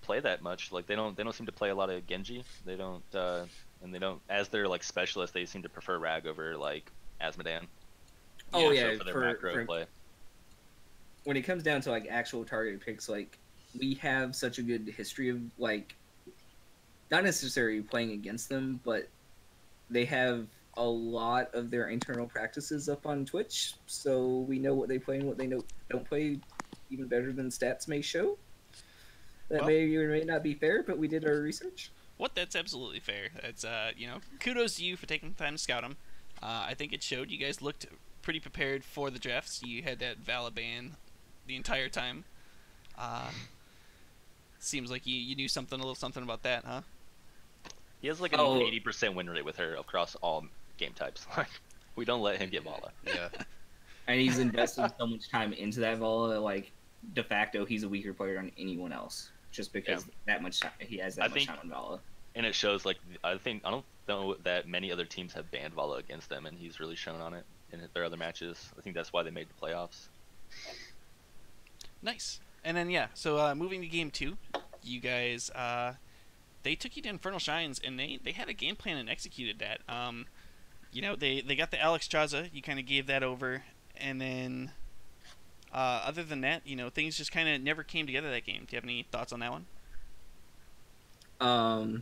play that much. Like, they don't seem to play a lot of Genji. They don't and they don't, as their like specialist, they seem to prefer Rag over like Azmodan. Oh yeah, so for their macro play. When it comes down to like actual targeted picks, like, we have such a good history of like not necessarily playing against them, but they have a lot of their internal practices up on Twitch, so we know what they play and what they don't play even better than stats may show. That may or may not be fair, but we did our research. What? That's absolutely fair. That's kudos to you for taking the time to scout them. I think it showed. You guys looked pretty prepared for the drafts. You had that Vala ban the entire time. Seems like you knew a little something about that, huh? He has like an 80% win rate with her across all game types. We don't let him get Vala. Yeah. And he's invested so much time into that Vala, like, de facto, he's a weaker player than anyone else, just because that much time, he has that much time on Vala. And it shows, like, I don't know that many other teams have banned Vala against them, and he's really shown on it in their other matches. I think that's why they made the playoffs. Nice. And then so moving to game two, you guys they took you to Infernal Shines, and they had a game plan and executed that. They got the Alex Chaza, you kind of gave that over, and then other than that, things just kind of never came together that game. Do you have any thoughts on that one?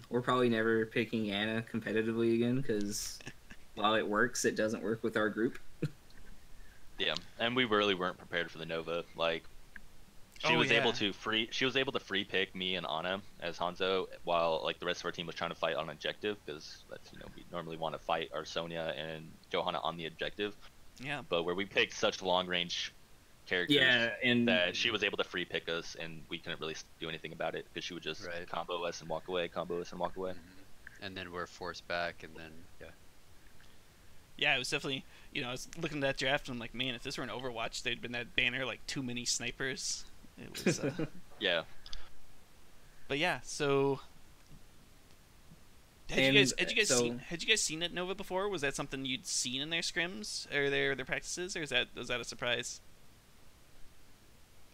We're probably never picking Anna competitively again, because while it works, it doesn't work with our group. Yeah, and we really weren't prepared for the Nova. Like, she was able to free pick me and Anna as Hanzo, while like the rest of our team was trying to fight on objective, because that's we normally want to fight our Sonya and Johanna on the objective. Yeah. But where we picked such long range characters, and that she was able to free pick us, and we couldn't really do anything about it because she would just combo us and walk away, combo us and walk away. Mm-hmm. And then we're forced back, and then Yeah, it was definitely, I was looking at that draft and I'm like, man, if this were an Overwatch, there'd been that banner like too many snipers. It was yeah. But yeah, so had you guys seen that Nova before? Was that something you'd seen in their scrims or their practices, or was that a surprise?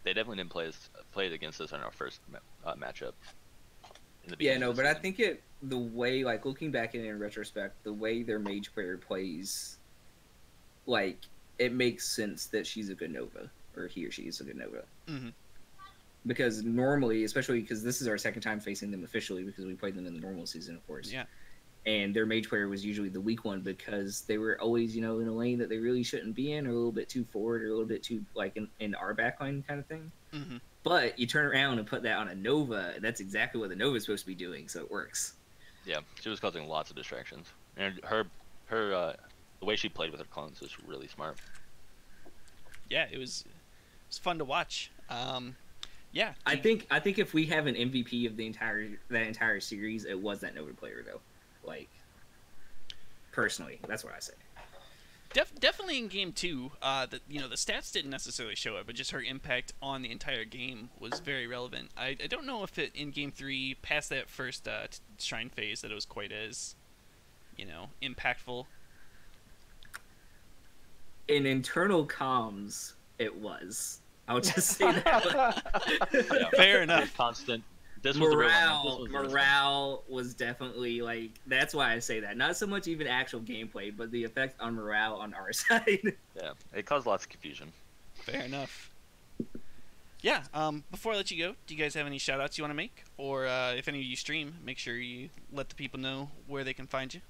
They definitely didn't play it against us in our first matchup. But I think the way, like, looking back in retrospect, the way their mage player plays, like, it makes sense that she's a good Nova, or he or she is a good Nova. Mm-hmm. because normally, especially because this is our second time facing them officially, because we played them in the normal season, of course. Yeah. And their mage player was usually the weak one because they were always, in a lane that they really shouldn't be in, or a little bit too forward, or a little bit too like in our backline kind of thing. Mm-hmm. But you turn around and put that on a Nova, and that's exactly what the Nova is supposed to be doing, so it works. Yeah, she was causing lots of distractions, and her the way she played with her clones was really smart. Yeah, it was fun to watch. Yeah, I think if we have an MVP of that entire series, it was that Nova player though. Like, personally, that's what I say. Definitely in game 2, the stats didn't necessarily show it, but just her impact on the entire game was very relevant. I don't know if in game 3, past that first shrine phase, that it was quite as, impactful. In internal comms, it was. I would just say that. Yeah. Fair enough. Constant. This was morale was definitely like. That's why I say that. Not so much even actual gameplay, but the effect on morale on our side. Yeah, it caused lots of confusion. Fair enough. Yeah. Before I let you go, do you guys have any shout-outs you want to make, or if any of you stream, make sure you let the people know where they can find you.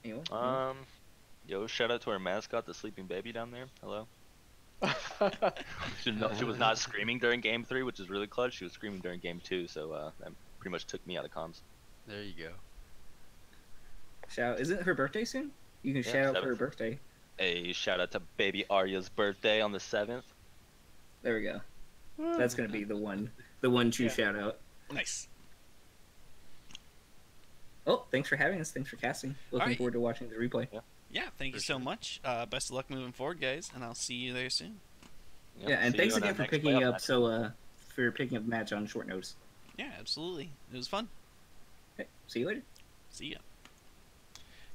Anyone? Yo, shout out to our mascot, the sleeping baby down there. Hello. She was not screaming during game 3, which is really clutch. She was screaming during game 2, so that pretty much took me out of comms. There you go. Isn't her birthday soon? You can shout out for her birthday. A shout out to baby Arya's birthday on the 7th. There we go. That's gonna be the one true shout out. Nice. Oh, thanks for having us. Thanks for casting. Looking forward to watching the replay. Yeah, thank you so much. Best of luck moving forward, guys, and I'll see you there soon. Yeah, and thanks again for picking up for picking up the match on short notice. Yeah, absolutely. It was fun. Okay, see you later. See ya.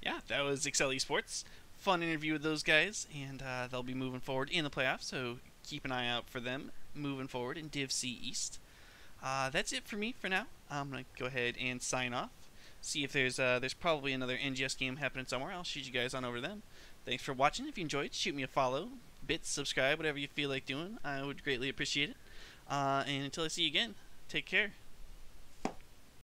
Yeah, that was Accel eSports. Fun interview with those guys, and they'll be moving forward in the playoffs, so keep an eye out for them moving forward in Div C East. That's it for me for now. I'm going to go ahead and sign off. See if there's probably another NGS game happening somewhere. I'll shoot you guys on over to them. Thanks for watching. If you enjoyed, shoot me a follow, bits, subscribe, whatever you feel like doing. I would greatly appreciate it. And until I see you again, take care.